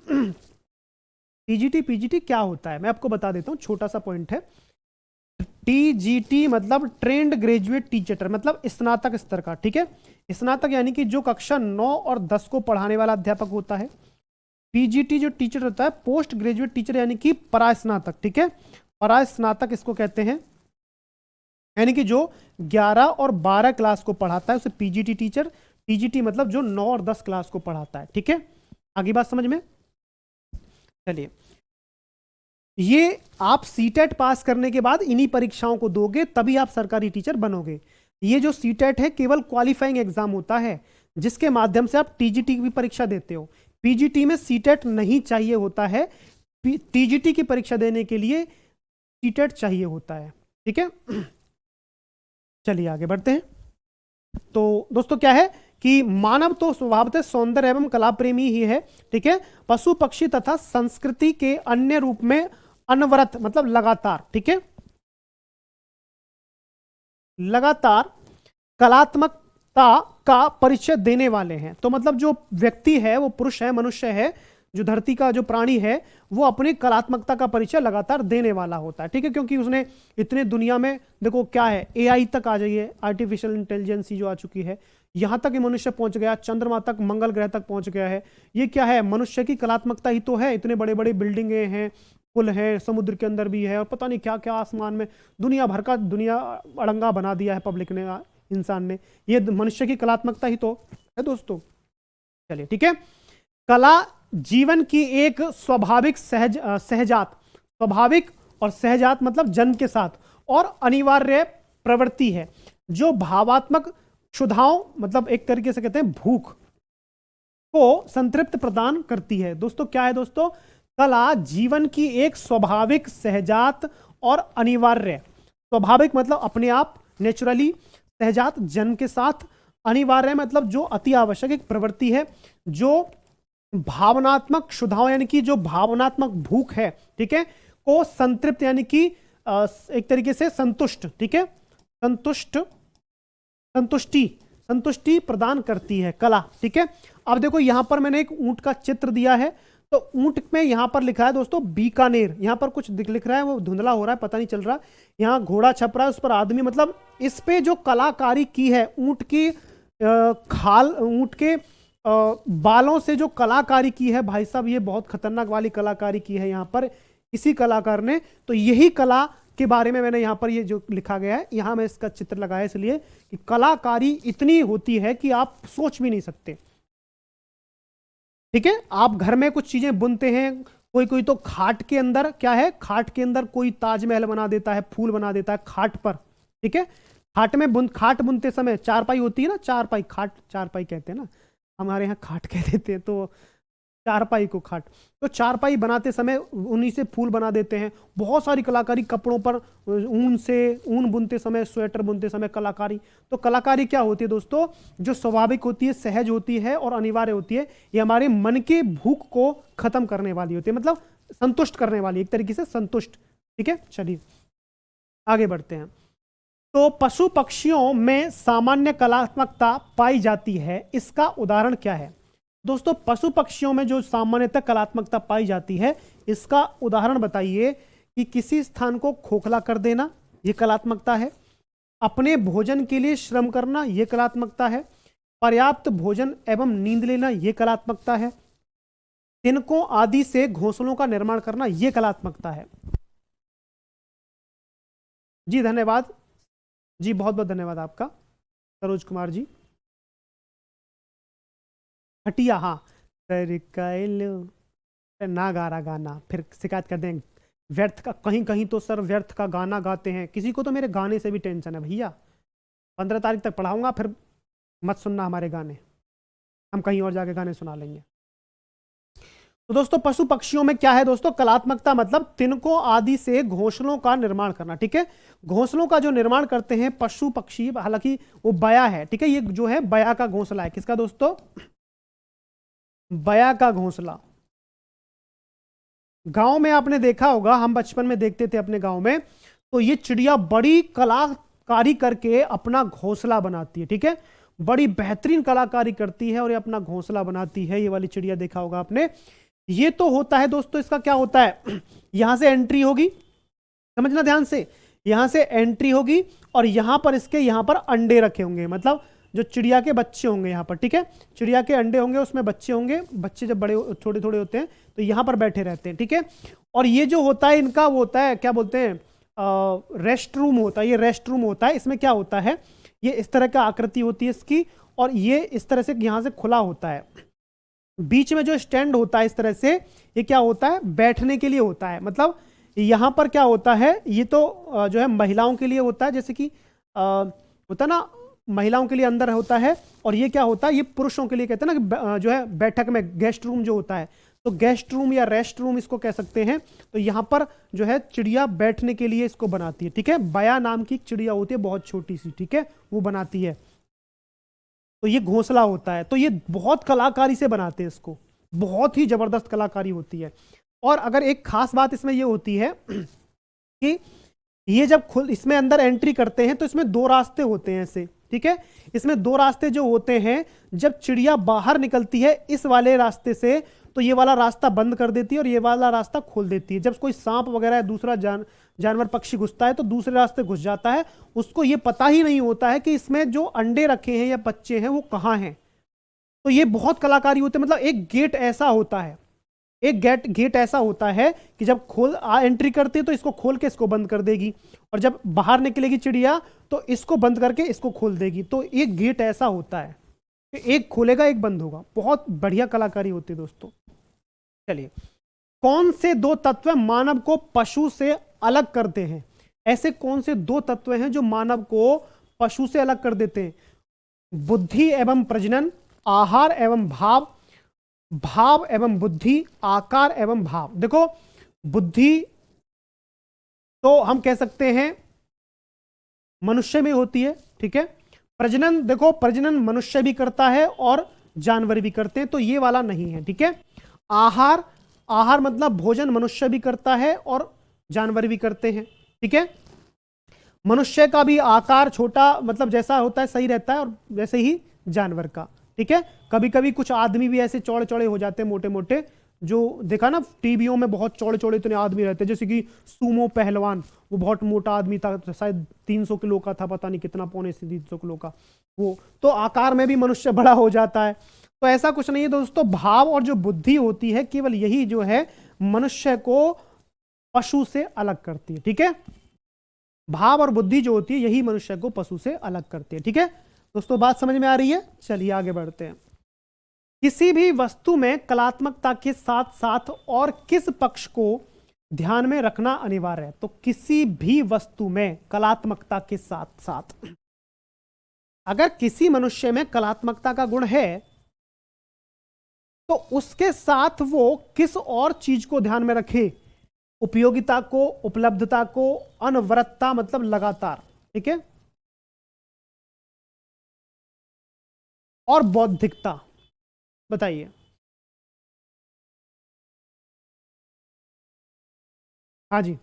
पीजीटी क्या होता है मैं आपको बता देता हूं, छोटा सा पॉइंट है। टीजीटी मतलब ट्रेंड ग्रेजुएट टीचर, मतलब स्नातक स्तर का। ठीक है, स्नातक यानी कि जो कक्षा 9 और 10 को पढ़ाने वाला अध्यापक होता है। पीजीटी जो टीचर होता है पोस्ट ग्रेजुएट टीचर, यानी कि परास्नातक। ठीक है, परास्नातक इसको कहते हैं, यानी कि जो 11 और 12 क्लास को पढ़ाता है उसे पीजीटी टीचर। टीजीटी मतलब जो 9 और 10 क्लास को पढ़ाता है। ठीक है, आगे बात समझ में। चलिए, ये आप सीटेट पास करने के बाद इन्हीं परीक्षाओं को दोगे तभी आप सरकारी टीचर बनोगे। ये जो सीटेट है केवल क्वालिफाइंग एग्जाम होता है जिसके माध्यम से आप टीजीटी की भी परीक्षा देते हो। पीजीटी में सीटेट नहीं चाहिए होता है, टीजीटी की परीक्षा देने के लिए सीटेट चाहिए होता है। ठीक है, चलिए आगे बढ़ते हैं। तो दोस्तों क्या है कि मानव तो स्वभावतः सौंदर्य एवं कला प्रेमी ही है। ठीक है, पशु पक्षी तथा संस्कृति के अन्य रूप में अनवरत मतलब लगातार, ठीक है, लगातार कलात्मकता का परिचय देने वाले हैं। तो मतलब जो व्यक्ति है वो पुरुष है, मनुष्य है, जो धरती का जो प्राणी है वो अपनी कलात्मकता का परिचय लगातार देने वाला होता है। ठीक है, क्योंकि उसने इतने दुनिया में देखो क्या है, एआई तक आ जाइए, आर्टिफिशियल इंटेलिजेंस जो आ चुकी है, यहां तक मनुष्य पहुंच गया, चंद्रमा तक, मंगल ग्रह तक पहुंच गया है। ये क्या है, मनुष्य की कलात्मकता ही तो है। इतने बड़े बड़े बिल्डिंगे हैं, पुल है, समुद्र के अंदर भी है, और पता नहीं क्या क्या आसमान में दुनिया भर का दुनिया अड़ंगा बना दिया है पब्लिक ने, इंसान ने। ये मनुष्य की कलात्मकता ही तो है दोस्तों। चलिए ठीक है, कला जीवन की एक स्वाभाविक सहजात, स्वाभाविक और सहजात मतलब जन्म के साथ और अनिवार्य प्रवृत्ति है जो भावात्मक क्षुधाओं, मतलब एक तरीके से कहते हैं भूख को संतृप्त प्रदान करती है। दोस्तों क्या है दोस्तों, कला जीवन की एक स्वाभाविक, सहजात और अनिवार्य, स्वाभाविक मतलब अपने आप, नेचुरली, सहजात जन्म के साथ, अनिवार्य मतलब जो अति आवश्यक एक प्रवृत्ति है, जो भावनात्मक क्षुधाओं यानी कि जो भावनात्मक भूख है, ठीक है, को संतृप्त यानी कि एक तरीके से संतुष्ट, ठीक है, संतुष्टि प्रदान करती है कला, ठीक है। अब देखो यहां पर मैंने एक ऊंट का चित्र दिया है, तो ऊंट में यहां पर लिखा है दोस्तों बीकानेर, यहां पर कुछ लिख रहा है, वो धुंधला हो रहा है, पता नहीं चल रहा। यहां घोड़ा छप रहा है, उस पर आदमी, मतलब इस पे जो कलाकारी की है, ऊंट की खाल, ऊंट के बालों से जो कलाकारी की है भाई साहब, ये बहुत खतरनाक वाली कलाकारी की है यहां पर इसी कलाकार ने। तो यही कला के बारे में मैंने यहां पर ये जो लिखा गया है, यहां मैं इसका चित्र लगाया इसलिए कि कलाकारी इतनी होती है कि आप सोच भी नहीं सकते, ठीक है। आप घर में कुछ चीजें बुनते हैं, कोई कोई तो खाट के अंदर क्या है, खाट के अंदर कोई ताजमहल बना देता है, फूल बना देता है खाट पर, ठीक है। खाट बुनते समय चारपाई होती है ना, चारपाई, खाट चारपाई कहते हैं ना, हमारे यहाँ खाट कह देते हैं, तो चारपाई को खाट, तो चारपाई बनाते समय उन्हीं से फूल बना देते हैं। बहुत सारी कलाकारी कपड़ों पर, ऊन बुनते समय, स्वेटर बुनते समय कलाकारी। तो कलाकारी क्या होती है दोस्तों, जो स्वाभाविक होती है, सहज होती है और अनिवार्य होती है। ये हमारे मन के भूख को खत्म करने वाली होती है, मतलब संतुष्ट करने वाली, एक तरीके से संतुष्ट, ठीक है। चलिए आगे बढ़ते हैं। तो पशु पक्षियों में सामान्य कलात्मकता पाई जाती है, इसका उदाहरण क्या है दोस्तों। पशु पक्षियों में जो सामान्यतः कलात्मकता पाई जाती है, इसका उदाहरण बताइए। कि किसी स्थान को खोखला कर देना, यह कलात्मकता है। अपने भोजन के लिए श्रम करना, यह कलात्मकता है। पर्याप्त भोजन एवं नींद लेना, यह कलात्मकता है। तिनकों आदि से घोंसलों का निर्माण करना, यह कलात्मकता है। जी धन्यवाद जी, बहुत बहुत धन्यवाद आपका सरोज कुमार जी। हटिया, हाँ, ना गा रहा गाना, फिर शिकायत कर दें व्यर्थ का, कहीं कहीं तो सर व्यर्थ का गाना गाते हैं। किसी को तो मेरे गाने से भी टेंशन है भैया, 15 तारीख तक पढ़ाऊंगा, फिर मत सुनना हमारे गाने, हम कहीं और जाके गाने सुना लेंगे। तो दोस्तों पशु पक्षियों में क्या है दोस्तों, कलात्मकता मतलब तिनकों आदि से घोंसलों का निर्माण करना, ठीक है। घोंसलों का जो निर्माण करते हैं पशु पक्षी, हालांकि वो बया है, ठीक है, ये जो है बया का घोंसला है। किसका दोस्तों, बया का घोंसला। गांव में आपने देखा होगा, हम बचपन में देखते थे अपने गांव में, तो ये चिड़िया बड़ी कलाकारी करके अपना घोंसला बनाती है, ठीक है, बड़ी बेहतरीन कलाकारी करती है और ये अपना घोंसला बनाती है। ये वाली चिड़िया देखा होगा आपने। ये तो होता है दोस्तों, इसका क्या होता है, यहां से एंट्री होगी, समझना ध्यान से, यहां से एंट्री होगी और यहां पर इसके यहां पर अंडे रखे होंगे, मतलब जो चिड़िया के बच्चे होंगे यहां पर, ठीक है, चिड़िया के अंडे होंगे, उसमें बच्चे होंगे। बच्चे जब बड़े थोड़े थोड़े होते हैं तो यहां पर बैठे रहते हैं, ठीक है। और ये जो होता है इनका, वो होता है क्या बोलते हैं, रेस्ट रूम होता है, ये रेस्ट रूम होता है। इसमें क्या होता है, ये इस तरह का आकृति होती है इसकी, और ये इस तरह से यहां से खुला होता है। बीच में जो स्टैंड होता है इस तरह से, ये क्या होता है, बैठने के लिए होता है। मतलब यहां पर क्या होता है, ये तो जो है महिलाओं के लिए होता है, जैसे कि होता ना, महिलाओं के लिए अंदर होता है, और ये क्या होता है, ये पुरुषों के लिए कहते हैं ना, जो है बैठक में गेस्ट रूम जो होता है, तो गेस्ट रूम या रेस्ट रूम इसको कह सकते हैं। तो यहां पर जो है चिड़िया बैठने के लिए इसको बनाती है, ठीक है। बया नाम की चिड़िया होती है, बहुत छोटी सी, ठीक है, वो बनाती है। तो ये घोंसला होता है, तो ये बहुत कलाकारी से बनाते हैं इसको, बहुत ही जबरदस्त कलाकारी होती है। और अगर एक खास बात इसमें ये होती है कि ये जब इसमें अंदर एंट्री करते हैं तो इसमें दो रास्ते होते हैं ऐसे, ठीक है। इसमें दो रास्ते जो होते हैं, जब चिड़िया बाहर निकलती है इस वाले रास्ते से, तो ये वाला रास्ता बंद कर देती है और ये वाला रास्ता खोल देती है। जब कोई सांप वगैरह दूसरा जानवर पक्षी घुसता है तो दूसरे रास्ते घुस जाता है, उसको ये पता ही नहीं होता है कि इसमें जो अंडे रखे हैं या बच्चे हैं वो कहाँ हैं। तो ये बहुत कलाकारी होती है। मतलब एक गेट ऐसा होता है, एक गेट ऐसा होता है कि जब एंट्री करती है तो इसको खोल के इसको बंद कर देगी, और जब बाहर निकलेगी चिड़िया तो इसको बंद करके इसको खोल देगी। तो एक गेट ऐसा होता है, एक खोलेगा एक बंद होगा। बहुत बढ़िया कलाकारी होती है दोस्तों। चलिए, कौन से दो तत्व मानव को पशु से अलग करते हैं? ऐसे कौन से दो तत्व हैं जो मानव को पशु से अलग कर देते हैं। बुद्धि एवं प्रजनन, आहार एवं भाव, भाव एवं बुद्धि, आकार एवं भाव। देखो बुद्धि तो हम कह सकते हैं मनुष्य में होती है, ठीक है। प्रजनन, देखो प्रजनन मनुष्य भी करता है और जानवर भी करते हैं, तो ये वाला नहीं है, ठीक है। आहार, आहार मतलब भोजन मनुष्य भी करता है और जानवर भी करते हैं, ठीक है। मनुष्य का भी आकार छोटा, मतलब जैसा होता है सही रहता है, और वैसे ही जानवर का, ठीक है। कभी कभी कुछ आदमी भी ऐसे चौड़े चौड़े हो जाते हैं, मोटे मोटे, जो देखा ना टीवियों में बहुत चौड़े चौड़े इतने आदमी रहते हैं, जैसे कि सूमो पहलवान, वो बहुत मोटा आदमी था, शायद 300 किलो का था, पता नहीं कितना, पौने से 300 किलो का, वो तो आकार में भी मनुष्य बड़ा हो जाता है। तो ऐसा कुछ नहीं है दोस्तों। भाव और जो बुद्धि होती है, केवल यही जो है मनुष्य को पशु से अलग करती है, ठीक है। भाव और बुद्धि जो होती है यही मनुष्य को पशु से अलग करती है, ठीक है दोस्तों। बात समझ में आ रही है? चलिए आगे बढ़ते हैं। किसी भी वस्तु में कलात्मकता के साथ साथ और किस पक्ष को ध्यान में रखना अनिवार्य है? तो किसी भी वस्तु में कलात्मकता के साथ साथ, अगर किसी मनुष्य में कलात्मकता का गुण है तो उसके साथ वो किस और चीज को ध्यान में रखे? उपयोगिता को, उपलब्धता को, अनवरतता मतलब लगातार, ठीक है, और बौद्धिकता। बताइए। हाँ जी,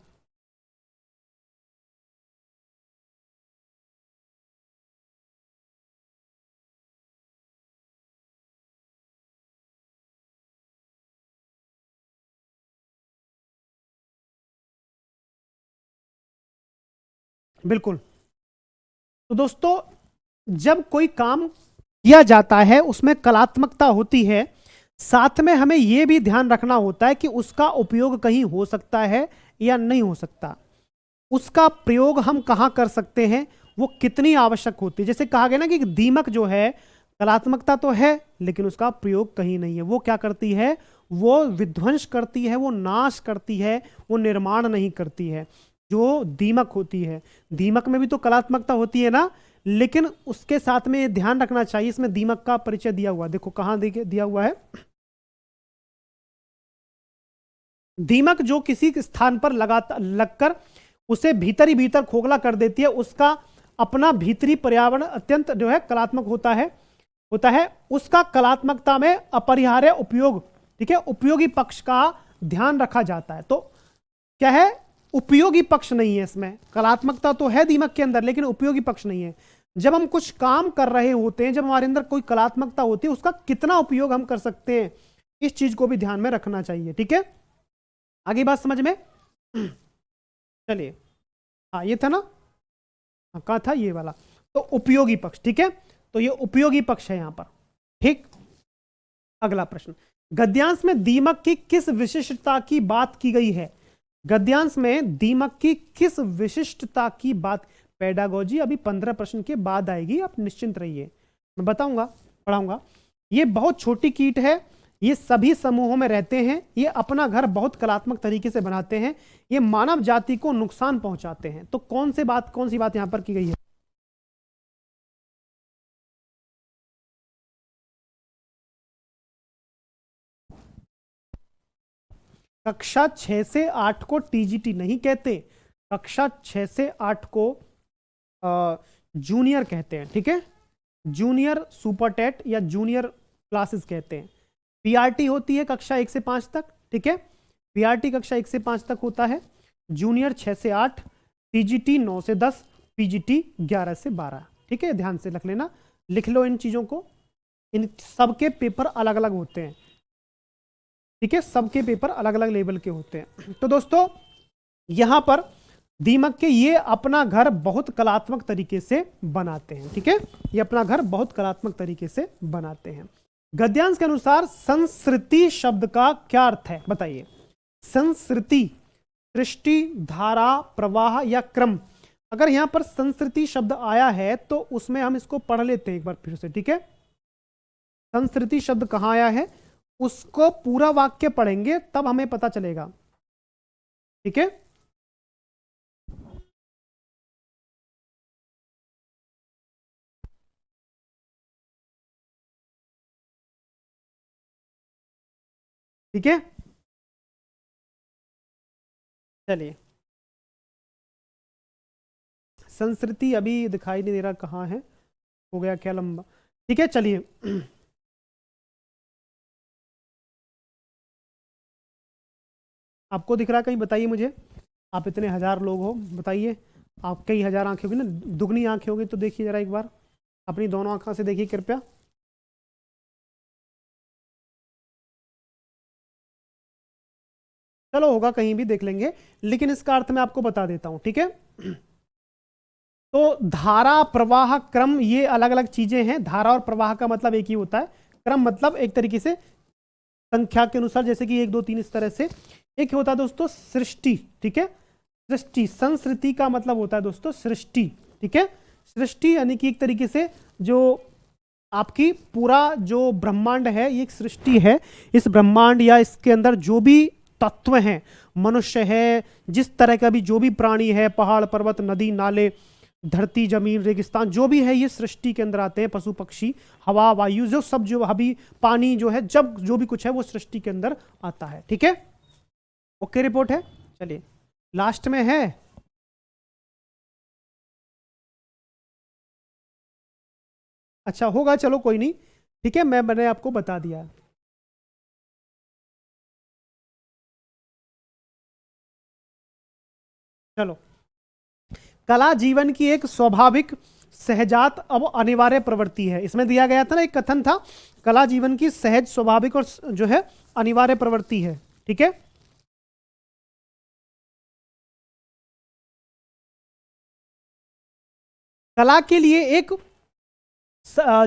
बिल्कुल। तो दोस्तों जब कोई काम किया जाता है उसमें कलात्मकता होती है, साथ में हमें यह भी ध्यान रखना होता है कि उसका उपयोग कहीं हो सकता है या नहीं हो सकता, उसका प्रयोग हम कहां कर सकते हैं, वो कितनी आवश्यक होती है। जैसे कहा गया ना कि दीमक जो है कलात्मकता तो है लेकिन उसका प्रयोग कहीं नहीं है। वो क्या करती है? वो विध्वंस करती है, वो नाश करती है, वो निर्माण नहीं करती है। जो दीमक होती है, दीमक में भी तो कलात्मकता होती है ना, लेकिन उसके साथ में ये ध्यान रखना चाहिए, इसमें दीमक का परिचय दिया हुआ, देखो कहां दिया हुआ है। दीमक जो किसी स्थान पर लगकर उसे भीतर ही भीतर खोखला कर देती है, उसका अपना भीतरी पर्यावरण अत्यंत जो है कलात्मक होता है उसका कलात्मकता में अपरिहार्य उपयोग, ठीक है, उपयोगी पक्ष का ध्यान रखा जाता है। तो क्या है? उपयोगी पक्ष नहीं है इसमें। कलात्मकता तो है दीमक के अंदर लेकिन उपयोगी पक्ष नहीं है। जब हम कुछ काम कर रहे होते हैं, जब हमारे अंदर कोई कलात्मकता होती है, उसका कितना उपयोग हम कर सकते हैं, इस चीज को भी ध्यान में रखना चाहिए, ठीक है। आगे बात समझ में? चलिए, हाँ ये था ना, हाँ कहा था ये वाला, तो उपयोगी पक्ष, ठीक है। तो ये उपयोगी पक्ष है यहां पर, ठीक। अगला प्रश्न, गद्यांश में दीमक की किस विशिष्टता की बात की गई है? गद्यांश में दीमक की किस विशिष्टता की बात? पेडागोजी अभी 15 प्रश्न के बाद आएगी, आप निश्चिंत रहिए, मैं बताऊंगा, पढ़ाऊंगा। ये बहुत छोटी कीट है, ये सभी समूहों में रहते हैं, ये अपना घर बहुत कलात्मक तरीके से बनाते हैं, ये मानव जाति को नुकसान पहुंचाते हैं। तो कौन सी बात यहां पर की गई है? कक्षा 6 से 8 को टीजीटी नहीं कहते, कक्षा 6 से 8 को जूनियर कहते हैं, ठीक है। जूनियर सुपर टेट या जूनियर क्लासेस कहते हैं। पीआरटी होती है कक्षा 1 से 5 तक, ठीक है, पीआरटी कक्षा 1 से 5 तक होता है, जूनियर 6 से 8, टीजीटी 9 से 10, पीजीटी 11 से 12, ठीक है। ध्यान से रख लेना, लिख लो इन चीजों को, इन सबके पेपर अलग अलग होते हैं, ठीक है, सबके पेपर अलग अलग लेवल के होते हैं। तो दोस्तों यहां पर दीमक के ये अपना घर बहुत कलात्मक तरीके से बनाते हैं, ठीक है, ये अपना घर बहुत कलात्मक तरीके से बनाते हैं। गद्यांश के अनुसार संस्कृति शब्द का क्या अर्थ है? बताइए। संस्कृति, सृष्टि, धारा, प्रवाह या क्रम। अगर यहां पर संस्कृति शब्द आया है तो उसमें हम इसको पढ़ लेते हैं एक बार फिर से, ठीक है। संस्कृति शब्द कहां आया है उसको पूरा वाक्य पढ़ेंगे तब हमें पता चलेगा, ठीक है। ठीक है, चलिए संस्कृति अभी दिखाई नहीं दे रहा, कहाँ है, हो गया क्या लंबा, ठीक है चलिए। आपको दिख रहा है कहीं, बताइए मुझे, आप इतने हजार लोग हो, बताइए, आप कई हजार आंखें होगी ना, दुगनी आंखें होगी, तो देखिए जरा एक बार अपनी दोनों आंखों से देखिए कृपया। चलो होगा कहीं भी, देख लेंगे, लेकिन इसका अर्थ मैं आपको बता देता हूं, ठीक है। तो धारा प्रवाह क्रम ये अलग अलग चीजें हैं। धारा और प्रवाह का मतलब एक ही होता है, क्रम मतलब एक तरीके से संख्या के अनुसार, जैसे कि 1 2 3 इस तरह से। एक होता है दोस्तों सृष्टि, ठीक है, सृष्टि, संस्कृति का मतलब होता है दोस्तों सृष्टि, ठीक है। सृष्टि यानी कि एक तरीके से जो आपकी पूरा जो ब्रह्मांड है ये एक सृष्टि है। इस ब्रह्मांड या इसके अंदर जो भी तत्व हैं, मनुष्य है, जिस तरह का भी जो भी प्राणी है, पहाड़ पर्वत नदी नाले धरती जमीन रेगिस्तान जो भी है, ये सृष्टि के अंदर आते हैं। पशु पक्षी हवा वायु जो सब जो अभी पानी जो है, जब जो भी कुछ है वो सृष्टि के अंदर आता है, ठीक है। ओके रिपोर्ट है, चलिए लास्ट में है। अच्छा होगा, चलो कोई नहीं, ठीक है, मैंने आपको बता दिया। चलो, कला जीवन की एक स्वाभाविक सहजात अब अनिवार्य प्रवृत्ति है। इसमें दिया गया था ना, एक कथन था, कला जीवन की सहज स्वाभाविक और जो है अनिवार्य प्रवृत्ति है, ठीक है। कला के लिए एक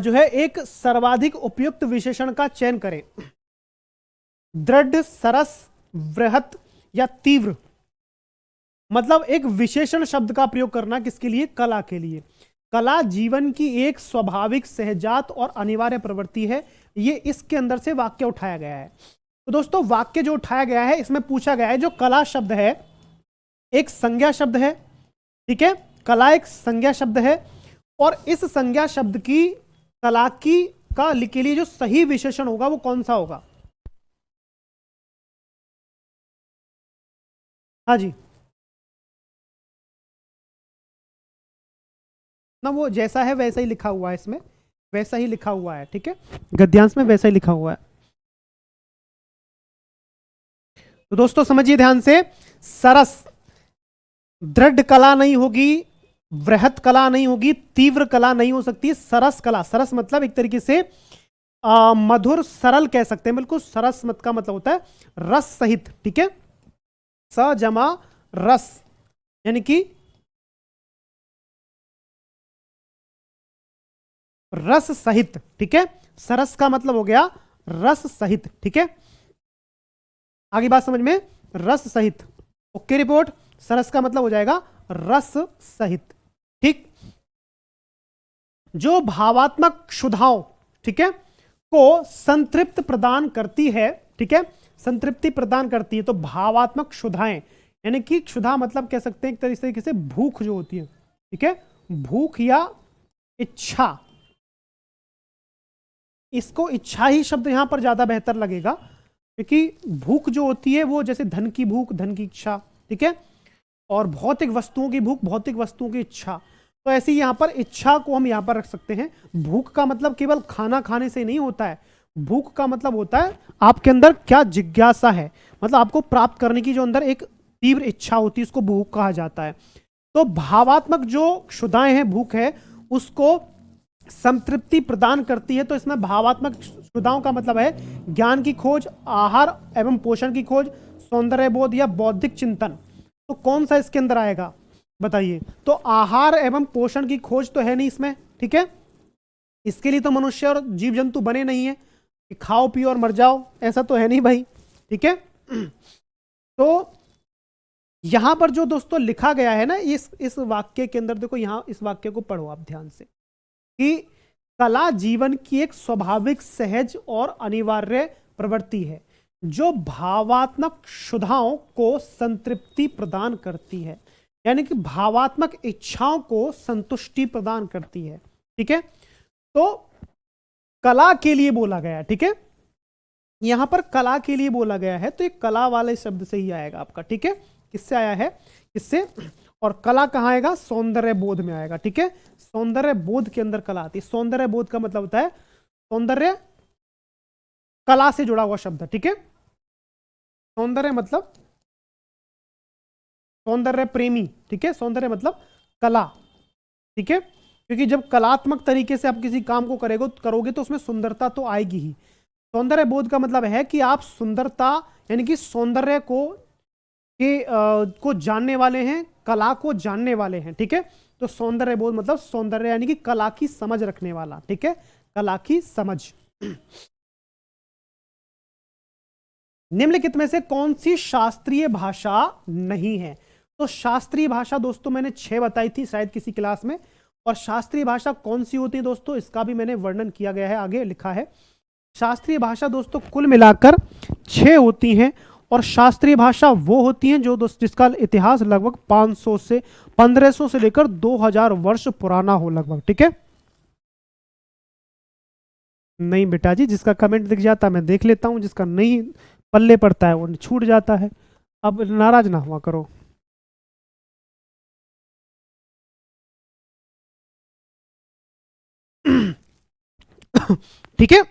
जो है एक सर्वाधिक उपयुक्त विशेषण का चयन करें। दृढ़, सरस, वृहत या तीव्र, मतलब एक विशेषण शब्द का प्रयोग करना किसके लिए, कला के लिए। कला जीवन की एक स्वाभाविक सहजात और अनिवार्य प्रवृत्ति है, ये इसके अंदर से वाक्य उठाया गया है। तो दोस्तों वाक्य जो उठाया गया है इसमें पूछा गया है, जो कला शब्द है एक संज्ञा शब्द है, ठीक है, कला एक संज्ञा शब्द है, और इस संज्ञा शब्द की कला की का के लिए जो सही विशेषण होगा वो कौन सा होगा। हाँ जी, ना वो जैसा है वैसा ही लिखा हुआ है इसमें, वैसा ही लिखा हुआ है, ठीक है, गद्यांश में वैसा ही लिखा हुआ है। तो दोस्तों समझिए ध्यान से, सरस, दृढ़ कला नहीं होगी, वृहत कला नहीं होगी, तीव्र कला नहीं हो सकती, सरस कला, सरस मतलब एक तरीके से मधुर सरल कह सकते हैं, बिल्कुल सरस मत का मतलब होता है रस सहित, ठीक है, स जमा रस, यानी कि रस सहित, ठीक है, सरस का मतलब हो गया रस सहित, ठीक है, आगे बात समझ में, रस सहित। ओके रिपोर्ट, सरस का मतलब हो जाएगा रस सहित, ठीक। जो भावात्मक क्षुधाओं, ठीक है, को संतृप्त प्रदान करती है, ठीक है, संतृप्ति प्रदान करती है। तो भावात्मक क्षुधाएं यानी कि क्षुधा मतलब कह सकते हैं एक तरीके से भूख जो होती है, ठीक है, भूख या इच्छा, इसको इच्छा ही शब्द यहां पर ज्यादा बेहतर लगेगा, क्योंकि भूख जो होती है वो जैसे धन की भूख, धन की इच्छा, ठीक है, और भौतिक वस्तुओं की भूख, भौतिक वस्तुओं की इच्छा, तो ऐसी यहां पर इच्छा को हम यहां पर रख सकते हैं। भूख का मतलब केवल खाना खाने से नहीं होता है, भूख का मतलब होता है आपके अंदर क्या जिज्ञासा है, मतलब आपको प्राप्त करने की जो अंदर एक तीव्र इच्छा होती है, उसको भूख कहा जाता है। तो भावात्मक जो क्षुधाएं हैं, भूख है, उसको संतृप्ति प्रदान करती है। तो इसमें भावात्मक क्षुधाओं का मतलब है ज्ञान की खोज, आहार एवं पोषण की खोज, सौंदर्य बोध या बौद्धिक चिंतन। तो कौन सा इसके अंदर आएगा बताइए। तो आहार एवं पोषण की खोज तो है नहीं इसमें, ठीक है, इसके लिए तो मनुष्य और जीव जंतु बने नहीं है कि खाओ पियो और मर जाओ, ऐसा तो है नहीं भाई, ठीक है। तो यहां पर जो दोस्तों लिखा गया है ना, इस वाक्य के अंदर देखो, यहां इस वाक्य को पढ़ो आप ध्यान से, कि कला जीवन की एक स्वाभाविक सहज और अनिवार्य प्रवृत्ति है जो भावात्मक क्षुधाओं को संतृप्ति प्रदान करती है, यानी कि भावात्मक इच्छाओं को संतुष्टि प्रदान करती है, ठीक है। तो कला के लिए बोला गया, ठीक है, यहां पर कला के लिए बोला गया है, तो ये कला वाले शब्द से ही आएगा आपका, ठीक है। किससे आया है, किससे, और कला कहाँ आएगा, सौंदर्य बोध में आएगा, ठीक है। सौंदर्य बोध के अंदर कला आती है। सौंदर्य बोध का मतलब होता है सौंदर्य कला से जुड़ा हुआ शब्द, ठीक है। सौंदर्य मतलब सौंदर्य प्रेमी, ठीक है। सौंदर्य मतलब कला, ठीक है। क्योंकि जब कलात्मक तरीके से आप किसी काम को करोगे तो उसमें सुंदरता तो आएगी ही। सौंदर्य बोध का मतलब है कि आप सुंदरता यानी कि सौंदर्य को जानने वाले हैं, कला को जानने वाले हैं, ठीक है। तो सौंदर्य बोध मतलब सौंदर्य यानी कि कला की समझ रखने वाला, ठीक है, कला की समझ। निम्नलिखित में से कौन सी शास्त्रीय भाषा नहीं है। तो शास्त्रीय भाषा दोस्तों मैंने 6 बताई थी शायद किसी क्लास में, और शास्त्रीय भाषा कौन सी होती है दोस्तों, इसका भी मैंने वर्णन किया गया है, आगे लिखा है। शास्त्रीय भाषा दोस्तों कुल मिलाकर 6 होती हैं, और शास्त्रीय भाषा वो होती हैं जो जिसका इतिहास लगभग 500 से 1500 से लेकर 2000 वर्ष पुराना हो लगभग, ठीक है। नहीं बेटा जी, जिसका कमेंट दिख जाता है मैं देख लेता हूं, जिसका नहीं पल्ले पड़ता है वो छूट जाता है। अब नाराज ना हुआ करो। ठीक है,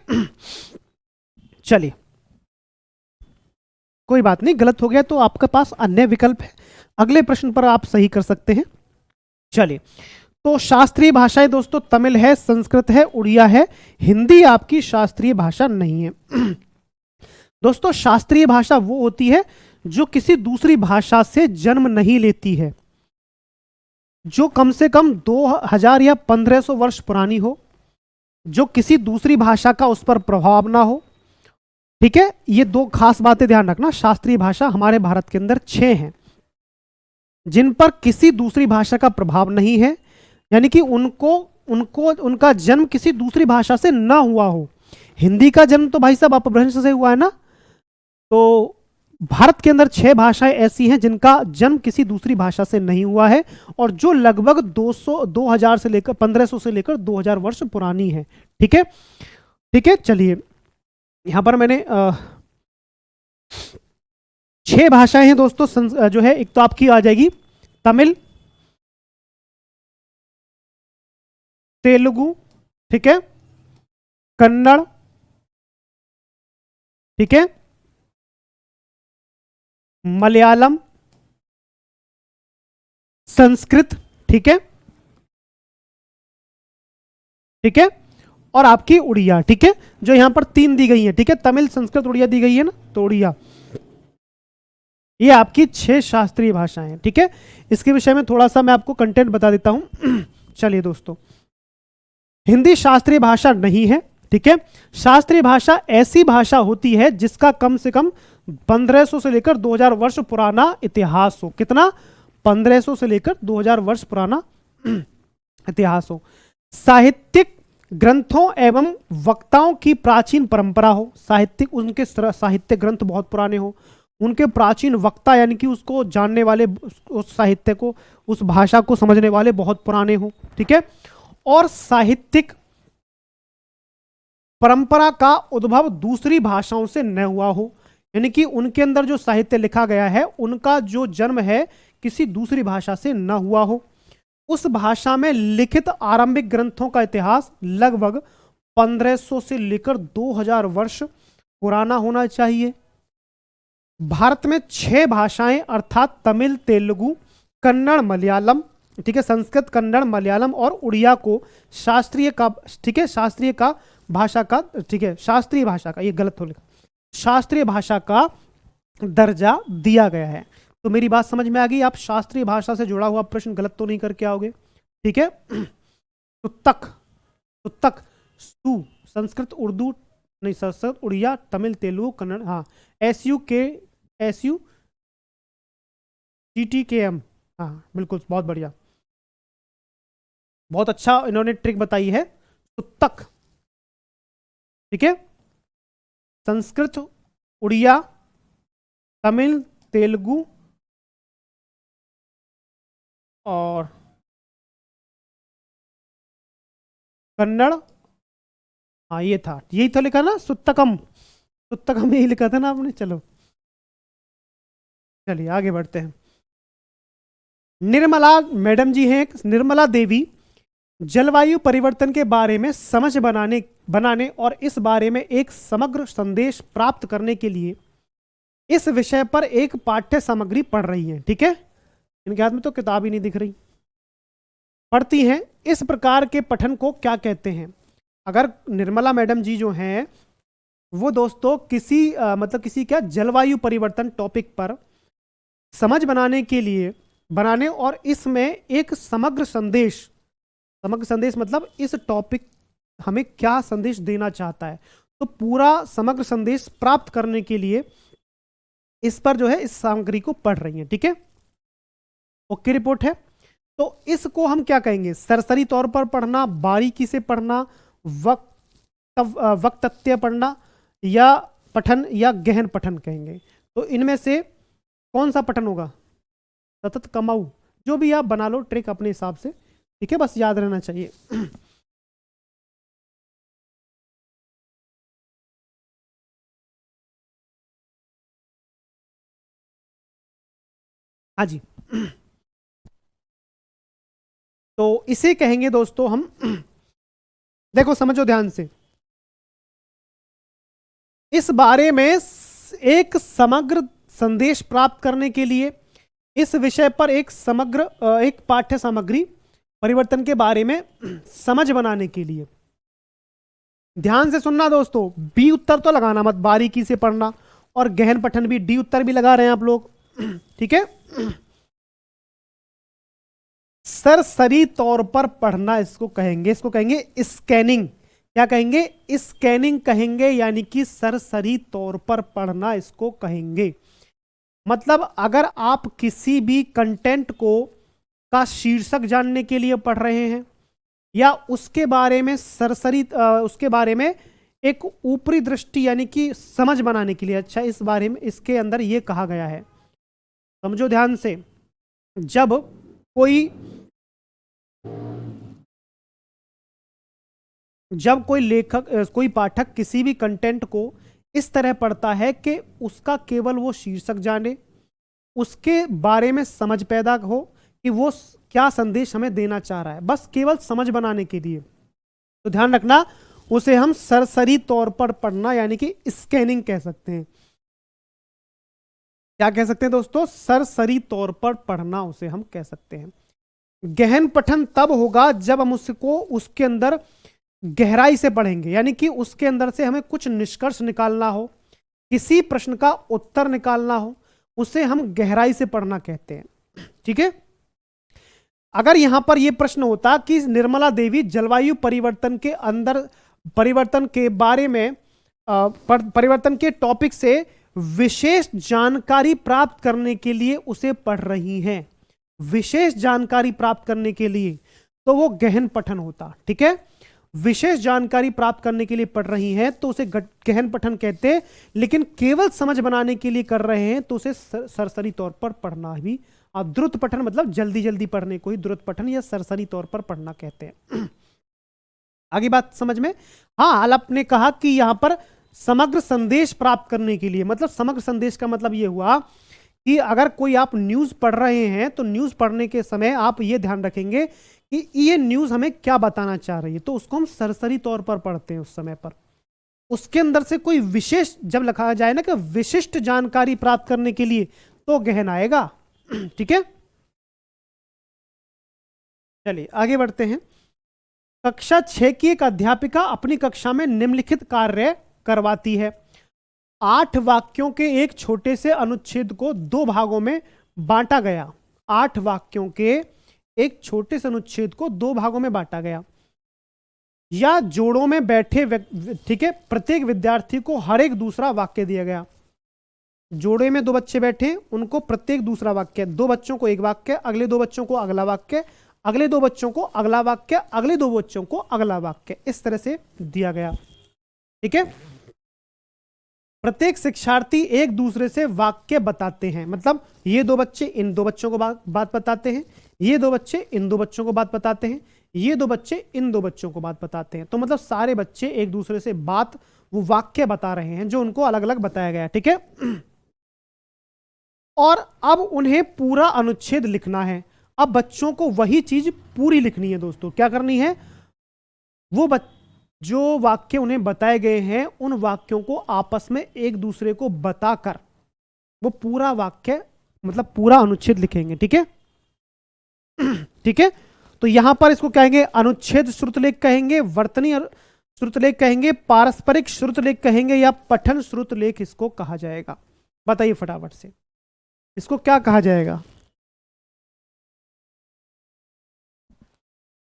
चलिए कोई बात नहीं, गलत हो गया तो आपके पास अन्य विकल्प है, अगले प्रश्न पर आप सही कर सकते हैं। चलिए, तो शास्त्रीय भाषाएं दोस्तों तमिल है, संस्कृत है, उड़िया है, हिंदी आपकी शास्त्रीय भाषा नहीं है। दोस्तों शास्त्रीय भाषा वो होती है जो किसी दूसरी भाषा से जन्म नहीं लेती है, जो कम से कम 2000 या 1500 वर्ष पुरानी हो, जो किसी दूसरी भाषा का उस पर प्रभाव ना हो, ठीक है। ये 2 खास बातें ध्यान रखना। शास्त्रीय भाषा हमारे भारत के अंदर 6 हैं जिन पर किसी दूसरी भाषा का प्रभाव नहीं है, यानी कि उनको उनको उनका जन्म किसी दूसरी भाषा से ना हुआ हो। हिंदी का जन्म तो भाई साहब अपभ्रंश से हुआ है ना। तो भारत के अंदर 6 भाषाएं ऐसी हैं जिनका जन्म किसी दूसरी भाषा से नहीं हुआ है, और जो लगभग 2000 से लेकर 1500 से लेकर 2000 वर्ष पुरानी है, ठीक है। ठीक है, चलिए यहां पर मैंने 6 भाषाएं हैं दोस्तों, जो है एक तो आपकी आ जाएगी तमिल, तेलुगु, ठीक है, कन्नड़, ठीक है, मलयालम, संस्कृत, ठीक है, ठीक है, और आपकी उड़िया, ठीक है, जो यहां पर 3 दी गई है, ठीक है, तमिल, संस्कृत, उड़िया दी गई है ना, तो उड़िया ये आपकी 6 शास्त्रीय भाषाएं हैं, ठीक है। इसके विषय में थोड़ा सा मैं आपको कंटेंट बता देता हूं। चलिए दोस्तों, हिंदी शास्त्रीय भाषा नहीं है, ठीक है। शास्त्रीय भाषा ऐसी भाषा होती है जिसका कम से कम 1500 से लेकर 2000 वर्ष पुराना इतिहास हो। कितना, 1500 से लेकर 2000 वर्ष पुराना इतिहास हो। साहित्यिक ग्रंथों एवं वक्ताओं की प्राचीन परंपरा हो। साहित्यिक, उनके साहित्य ग्रंथ बहुत पुराने हो, उनके प्राचीन वक्ता यानी कि उसको जानने वाले, उस साहित्य को, उस भाषा को समझने वाले बहुत पुराने हो, ठीक है। और साहित्यिक परंपरा का उद्भव दूसरी भाषाओं से न हुआ हो, यानी कि उनके अंदर जो साहित्य लिखा गया है उनका जो जन्म है किसी दूसरी भाषा से न हुआ हो। उस भाषा में लिखित आरंभिक ग्रंथों का इतिहास लगभग 1500 से लेकर 2000 वर्ष पुराना होना चाहिए। भारत में 6 भाषाएं अर्थात तमिल, तेलुगु, कन्नड़, मलयालम, ठीक है, संस्कृत, कन्नड़, मलयालम और उड़िया को शास्त्रीय का, ठीक है, शास्त्रीय का भाषा का, ठीक है, शास्त्रीय भाषा का, ये गलत हो लिखा, शास्त्रीय भाषा का दर्जा दिया गया है। तो मेरी बात समझ में आ गई। आप शास्त्रीय भाषा से जुड़ा हुआ प्रश्न गलत तो नहीं करके आओगे, ठीक है। सुत्तक, सुत्तक, सु, संस्कृत, उर्दू नहीं, संस्कृत, उड़िया, तमिल, तेलुगु, कन्नड़, हाँ, SU TTKM, हाँ बिल्कुल, बहुत बढ़िया, बहुत अच्छा इन्होंने ट्रिक बताई है। सुत्तक, ठीक है, संस्कृत, उड़िया, तमिल, तेलुगु और कन्नड़, हाँ ये था, यही तो लिखा ना सुत्तकम, तो तक हमें यही लिखा था ना आपने। चलो चलिए आगे बढ़ते हैं। निर्मला मैडम जी हैं, निर्मला देवी जलवायु परिवर्तन के बारे में समझ बनाने और इस बारे में एक समग्र संदेश प्राप्त करने के लिए इस विषय पर एक पाठ्य सामग्री पढ़ रही हैं। ठीक है, इनके हाथ में तो किताब ही नहीं दिख रही। पढ़ती हैं। इस प्रकार के पठन को क्या कहते हैं? अगर निर्मला मैडम जी जो हैं वो दोस्तों किसी मतलब किसी क्या जलवायु परिवर्तन टॉपिक पर समझ बनाने और इसमें एक समग्र संदेश मतलब इस टॉपिक हमें क्या संदेश देना चाहता है, तो पूरा समग्र संदेश प्राप्त करने के लिए इस पर जो है इस सामग्री को पढ़ रही हैं। ठीक है, ओके रिपोर्ट है। तो इसको हम क्या कहेंगे? सरसरी तौर पर पढ़ना, बारीकी से पढ़ना, वक्तव्य पढ़ना, या पठन या गहन पठन कहेंगे। तो इनमें से कौन सा पठन होगा? सतत कमाऊ, जो भी आप बना लो ट्रिक अपने हिसाब से। ठीक है, बस याद रहना चाहिए। हाँ जी, तो इसे कहेंगे दोस्तों हम देखो समझो ध्यान से, इस बारे में एक समग्र संदेश प्राप्त करने के लिए इस विषय पर एक पाठ्य सामग्री परिवर्तन के बारे में समझ बनाने के लिए। ध्यान से सुनना दोस्तों, बी उत्तर तो लगाना मत, बारीकी से पढ़ना, और गहन पठन भी डी उत्तर भी लगा रहे हैं आप लोग। ठीक है, सरसरी तौर पर पढ़ना इसको कहेंगे स्कैनिंग। क्या कहेंगे? स्कैनिंग कहेंगे, यानी कि सरसरी तौर पर पढ़ना इसको कहेंगे। मतलब अगर आप किसी भी कंटेंट का शीर्षक जानने के लिए पढ़ रहे हैं या उसके बारे में उसके बारे में एक ऊपरी दृष्टि यानी कि समझ बनाने के लिए, अच्छा इस बारे में इसके अंदर ये कहा गया है, समझो ध्यान से। जब कोई लेखक कोई पाठक किसी भी कंटेंट को इस तरह पढ़ता है कि उसका केवल वो शीर्षक जाने, उसके बारे में समझ पैदा हो कि वो क्या संदेश हमें देना चाह रहा है, बस केवल समझ बनाने के लिए, तो ध्यान रखना उसे हम सरसरी तौर पर पढ़ना यानी कि स्कैनिंग कह सकते हैं। क्या कह सकते हैं दोस्तों? सरसरी तौर पर पढ़ना उसे हम कह सकते हैं। गहन पठन तब होगा जब हम उसको उसके अंदर गहराई से पढ़ेंगे, यानी कि उसके अंदर से हमें कुछ निष्कर्ष निकालना हो, किसी प्रश्न का उत्तर निकालना हो, उसे हम गहराई से पढ़ना कहते हैं। ठीक है, अगर यहां पर यह प्रश्न होता कि निर्मला देवी जलवायु परिवर्तन के अंदर परिवर्तन के बारे में परिवर्तन के टॉपिक से विशेष जानकारी प्राप्त करने के लिए उसे पढ़ रही हैं, विशेष जानकारी प्राप्त करने के लिए, तो वो गहन पठन होता। ठीक है, विशेष जानकारी प्राप्त करने के लिए पढ़ रही हैं तो उसे गहन पठन कहते हैं, लेकिन केवल समझ बनाने के लिए कर रहे हैं तो उसे सरसरी तौर पर पढ़ना भी। अब द्रुत पठन मतलब जल्दी जल्दी पढ़ने को ही द्रुत पठन या सरसरी तौर पर पढ़ना कहते हैं। आगे बात समझ में? हाँ, हाल आपने कहा कि यहां पर समग्र संदेश प्राप्त करने के लिए, मतलब समग्र संदेश का मतलब यह हुआ कि अगर कोई आप न्यूज पढ़ रहे हैं तो न्यूज पढ़ने के समय आप ये ध्यान रखेंगे कि ये न्यूज हमें क्या बताना चाह रही है, तो उसको हम सरसरी तौर पर पढ़ते हैं उस समय पर। उसके अंदर से कोई विशेष जब लिखा जाए ना कि विशिष्ट जानकारी प्राप्त करने के लिए, तो गहन आएगा। ठीक है, चलिए आगे बढ़ते हैं। कक्षा 6 की एक अध्यापिका अपनी कक्षा में निम्नलिखित कार्य करवाती है। 8 वाक्यों के एक छोटे से अनुच्छेद को 2 भागों में बांटा गया। 8 वाक्यों के एक छोटे से अनुच्छेद को 2 भागों में बांटा गया, या जोड़ों में बैठे ठीक है, प्रत्येक विद्यार्थी को हर एक दूसरा वाक्य दिया गया। जोड़े में 2 बच्चे बैठे, उनको प्रत्येक दूसरा वाक्य, 2 बच्चों को एक वाक्य, अगले 2 बच्चों को अगला वाक्य, अगले 2 बच्चों को अगला वाक्य, अगले 2 बच्चों को अगला वाक्य, इस तरह से दिया गया। ठीक है, प्रत्येक शिक्षार्थी एक दूसरे से वाक्य बताते हैं, मतलब ये 2 बच्चे इन 2 बच्चों को बात बताते हैं, ये 2 बच्चे इन 2 बच्चों को बात बताते हैं, ये दो बच्चे इन दो बच्चों को बात बताते हैं। तो मतलब सारे बच्चे एक दूसरे से बात, वो वाक्य बता रहे हैं जो उनको अलग अलग बताया गया है, ठीक है। और अब उन्हें पूरा अनुच्छेद लिखना है। अब बच्चों को वही चीज पूरी लिखनी है दोस्तों। क्या करनी है? वो जो वाक्य उन्हें बताए गए हैं उन वाक्यों को आपस में एक दूसरे को बताकर वो पूरा वाक्य मतलब पूरा अनुच्छेद लिखेंगे, ठीक है। ठीक है, तो यहां पर इसको कहेंगे अनुच्छेद श्रुतलेख कहेंगे, वर्तनी श्रुतलेख कहेंगे, पारस्परिक श्रुतलेख कहेंगे, या पठन श्रुतलेख इसको कहा जाएगा। बताइए फटाफट से, इसको क्या कहा जाएगा?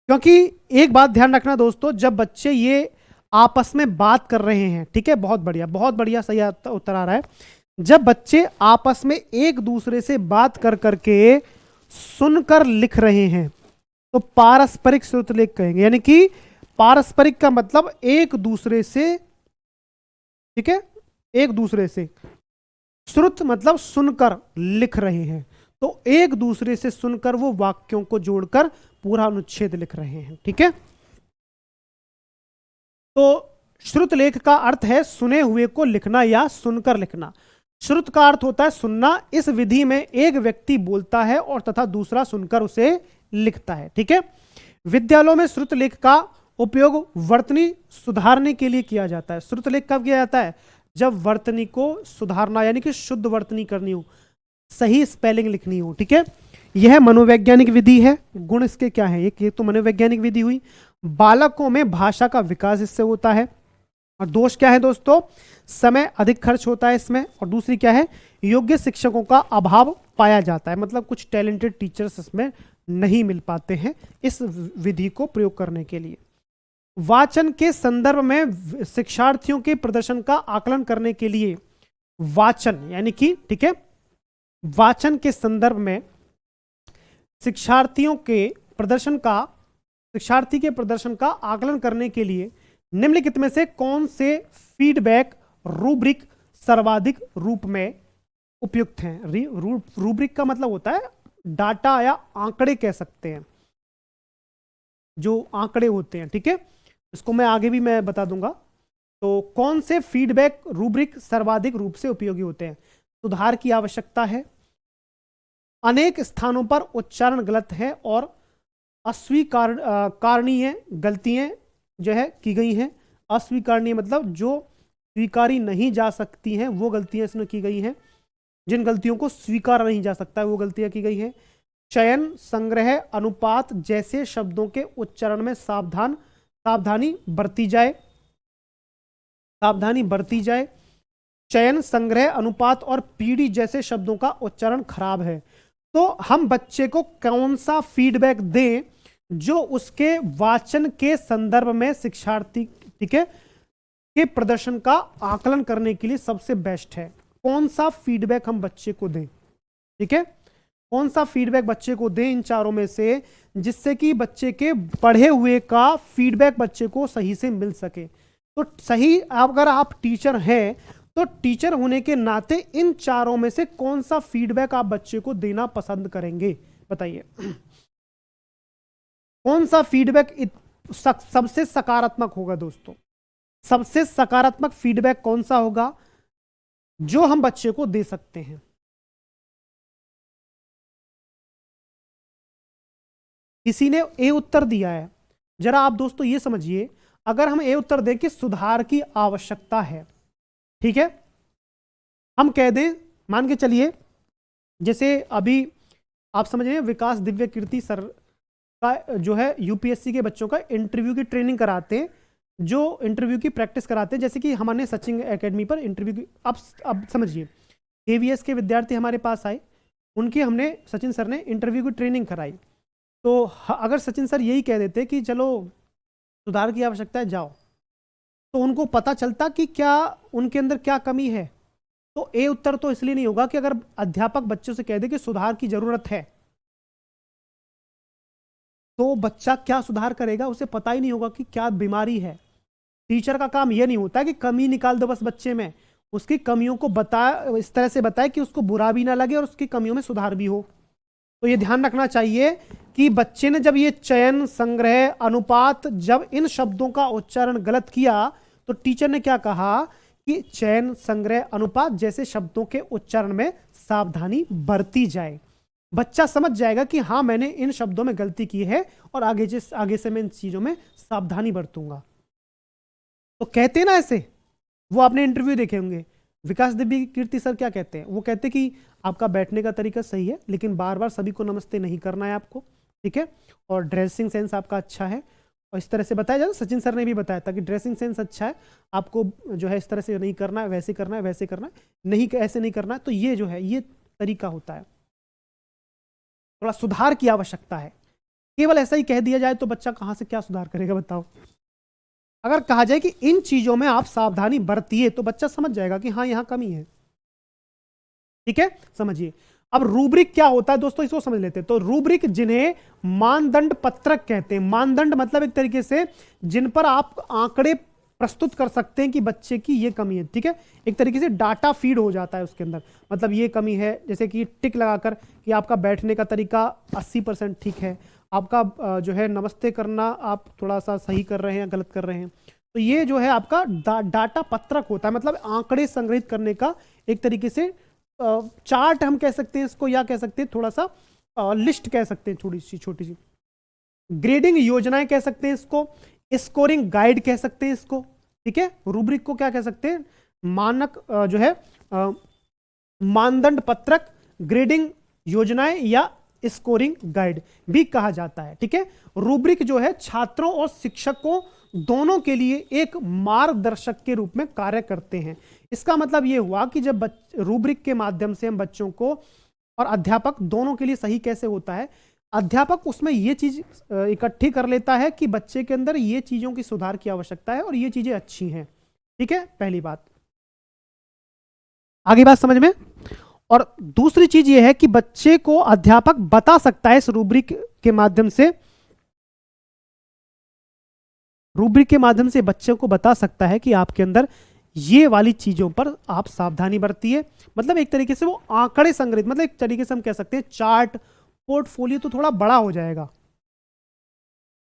क्योंकि एक बात ध्यान रखना दोस्तों, जब बच्चे ये आपस में बात कर रहे हैं, ठीक है, बहुत बढ़िया, सही उत्तर आ रहा है। जब बच्चे आपस में एक दूसरे से बात कर करके सुनकर लिख रहे हैं तो पारस्परिक श्रुतलेख कहेंगे। यानी कि पारस्परिक का मतलब एक दूसरे से, ठीक है, एक दूसरे से, श्रुत मतलब सुनकर लिख रहे हैं, तो एक दूसरे से सुनकर वो वाक्यों को जोड़कर पूरा अनुच्छेद लिख रहे हैं, ठीक है। तो श्रुतलेख का अर्थ है सुने हुए को लिखना या सुनकर लिखना। श्रुत का अर्थ होता है सुनना। इस विधि में एक व्यक्ति बोलता है और तथा दूसरा सुनकर उसे लिखता है, ठीक है। विद्यालयों में श्रुतलेख का उपयोग वर्तनी सुधारने के लिए किया जाता है। श्रुतलेख कब किया जाता है? जब वर्तनी को सुधारना, यानी कि शुद्ध वर्तनी करनी हो, सही स्पेलिंग लिखनी हो, ठीक है। यह मनोवैज्ञानिक विधि है। गुण इसके क्या है? एक ये तो मनोवैज्ञानिक विधि हुई। बालकों में भाषा का विकास इससे होता है। और दोष क्या है दोस्तों? समय अधिक खर्च होता है इसमें। और दूसरी क्या है? योग्य शिक्षकों का अभाव पाया जाता है, मतलब कुछ टैलेंटेड टीचर्स इसमें नहीं मिल पाते हैं इस विधि को प्रयोग करने के लिए। वाचन के संदर्भ में शिक्षार्थियों के प्रदर्शन का आकलन करने के लिए वाचन, यानी कि, ठीक है, वाचन के संदर्भ में शिक्षार्थी के प्रदर्शन का आकलन करने के लिए निम्नलिखित में से कौन से फीडबैक रूब्रिक सर्वाधिक रूप में उपयुक्त हैं? रूब्रिक का मतलब होता है डाटा या आंकड़े कह सकते हैं, जो आंकड़े होते हैं, ठीक है। इसको मैं आगे भी मैं बता दूंगा। तो कौन से फीडबैक रूब्रिक सर्वाधिक रूप से उपयोगी होते हैं? सुधार की आवश्यकता है, अनेक स्थानों पर उच्चारण गलत है और अस्वीकारणीय गलतियां जो है की गई हैं। अस्वीकारणीय मतलब जो स्वीकारी नहीं जा सकती हैं वो गलतियां इसमें की गई हैं। जिन गलतियों को स्वीकारा नहीं जा सकता है वो गलतियां की गई हैं। चयन, संग्रह, अनुपात जैसे शब्दों के उच्चारण में सावधानी बरती जाए। चयन, संग्रह, अनुपात और पीढ़ी जैसे शब्दों का उच्चारण खराब है। तो हम बच्चे को कौन सा फीडबैक दें जो उसके वाचन के संदर्भ में शिक्षार्थी, ठीक है, के प्रदर्शन का आकलन करने के लिए सबसे बेस्ट है? कौन सा फीडबैक हम बच्चे को दें, ठीक है, कौन सा फीडबैक बच्चे को दें इन चारों में से, जिससे कि बच्चे के पढ़े हुए का फीडबैक बच्चे को सही से मिल सके। तो सही, अगर आप टीचर हैं तो टीचर होने के नाते इन चारों में से कौन सा फीडबैक आप बच्चे को देना पसंद करेंगे? बताइए कौन सा फीडबैक सबसे सकारात्मक होगा दोस्तों? सबसे सकारात्मक फीडबैक कौन सा होगा जो हम बच्चे को दे सकते हैं? किसी ने ए उत्तर दिया है। जरा आप दोस्तों ये समझिए, अगर हम ए उत्तर दें कि सुधार की आवश्यकता है, ठीक है, हम कह दें, मान के चलिए जैसे अभी आप समझ रहे हैं विकास दिव्य कीर्ति सर का जो है यूपीएससी के बच्चों का इंटरव्यू की ट्रेनिंग कराते हैं, जो इंटरव्यू की प्रैक्टिस कराते हैं। जैसे कि हमारे सचिन एकेडमी पर इंटरव्यू की, अब समझिए केवीएस के विद्यार्थी हमारे पास आए, उनकी हमने सचिन सर ने इंटरव्यू की ट्रेनिंग कराई। तो अगर सचिन सर यही कह देते कि चलो सुधार की आवश्यकता है जाओ, तो उनको पता चलता कि क्या उनके अंदर क्या कमी है। तो ए उत्तर तो इसलिए नहीं होगा कि अगर अध्यापक बच्चों से कह दे कि सुधार की जरूरत है तो बच्चा क्या सुधार करेगा, उसे पता ही नहीं होगा कि क्या बीमारी है। टीचर का काम यह नहीं होता कि कमी निकाल दो बस बच्चे में, उसकी कमियों को इस तरह से बताए कि उसको बुरा भी ना लगे और उसकी कमियों में सुधार भी हो। तो ये ध्यान रखना चाहिए, कि बच्चे ने जब ये चयन, संग्रह, अनुपात, जब इन शब्दों का उच्चारण गलत किया तो टीचर ने क्या कहा कि चयन, संग्रह, अनुपात जैसे शब्दों के उच्चारण में सावधानी बरती जाए। बच्चा समझ जाएगा कि हाँ मैंने इन शब्दों में गलती की है और आगे से मैं इन चीजों में सावधानी बरतूंगा। तो कहते हैं ना ऐसे, वो आपने इंटरव्यू देखे होंगे, विकास दिव्य कीर्ति सर क्या कहते हैं, वो कहते हैं कि आपका बैठने का तरीका सही है लेकिन बार बार सभी को नमस्ते नहीं करना है आपको, ठीक है, और ड्रेसिंग सेंस आपका अच्छा है, और इस तरह से बताया जाए। सचिन सर ने भी बताया था कि ड्रेसिंग सेंस अच्छा है, आपको जो है इस तरह से नहीं करना है, वैसे करना है, वैसे करना है, नहीं ऐसे नहीं करना है। तो ये जो है ये तरीका होता है, थोड़ा सुधार की आवश्यकता है। केवल ऐसा ही कह दिया जाए तो बच्चा कहां से क्या सुधार करेगा बताओ। अगर कहा जाए कि इन चीजों में आप सावधानी बरतिए तो बच्चा समझ जाएगा कि हाँ यहां कमी है, ठीक है, समझिए। अब रूब्रिक क्या होता है दोस्तों, इसको समझ लेते हैं। तो रूब्रिक जिन्हें मानदंड पत्रक कहते हैं, मानदंड मतलब एक तरीके से जिन पर आप आंकड़े प्रस्तुत कर सकते हैं कि बच्चे की ये कमी है, ठीक है, एक तरीके से डाटा फीड हो जाता है उसके अंदर, मतलब ये कमी है, जैसे कि टिक लगाकर कि आपका बैठने का तरीका 80% ठीक है, आपका जो है नमस्ते करना आप थोड़ा सा सही कर रहे हैं, गलत कर रहे हैं। तो ये जो है आपका डाटा पत्रक होता है, मतलब आंकड़े संग्रहित करने का एक तरीके से चार्ट हम कह सकते हैं इसको, या कह सकते हैं थोड़ा सा लिस्ट कह सकते हैं, छोटी सी ग्रेडिंग योजनाएं कह सकते हैं इसको, स्कोरिंग गाइड कह सकते हैं इसको, ठीक है। रूब्रिक को क्या कह सकते हैं, मानक जो है मानदंड पत्रक, ग्रेडिंग योजनाएं या स्कोरिंग गाइड भी कहा जाता है, ठीक है। रूब्रिक जो है छात्रों और शिक्षकों दोनों के लिए एक मार्गदर्शक के रूप में कार्य करते हैं। इसका मतलब यह हुआ कि जब रूब्रिक के माध्यम से हम बच्चों को और अध्यापक दोनों के लिए सही कैसे होता है, अध्यापक उसमें यह चीज इकट्ठी कर लेता है कि बच्चे के अंदर ये चीजों की सुधार की आवश्यकता है और ये चीजें अच्छी हैं, ठीक है, पहली बात। आगे बात समझ में। और दूसरी चीज यह है कि बच्चे को अध्यापक बता सकता है इस रूब्रिक के माध्यम से, रूब्रिक के माध्यम से बच्चे को बता सकता है कि आपके अंदर ये वाली चीजों पर आप सावधानी बरतिए। मतलब एक तरीके से वो आंकड़े संग्रहित, मतलब एक तरीके से हम कह सकते हैं चार्ट, पोर्टफोलियो तो थोड़ा बड़ा हो जाएगा,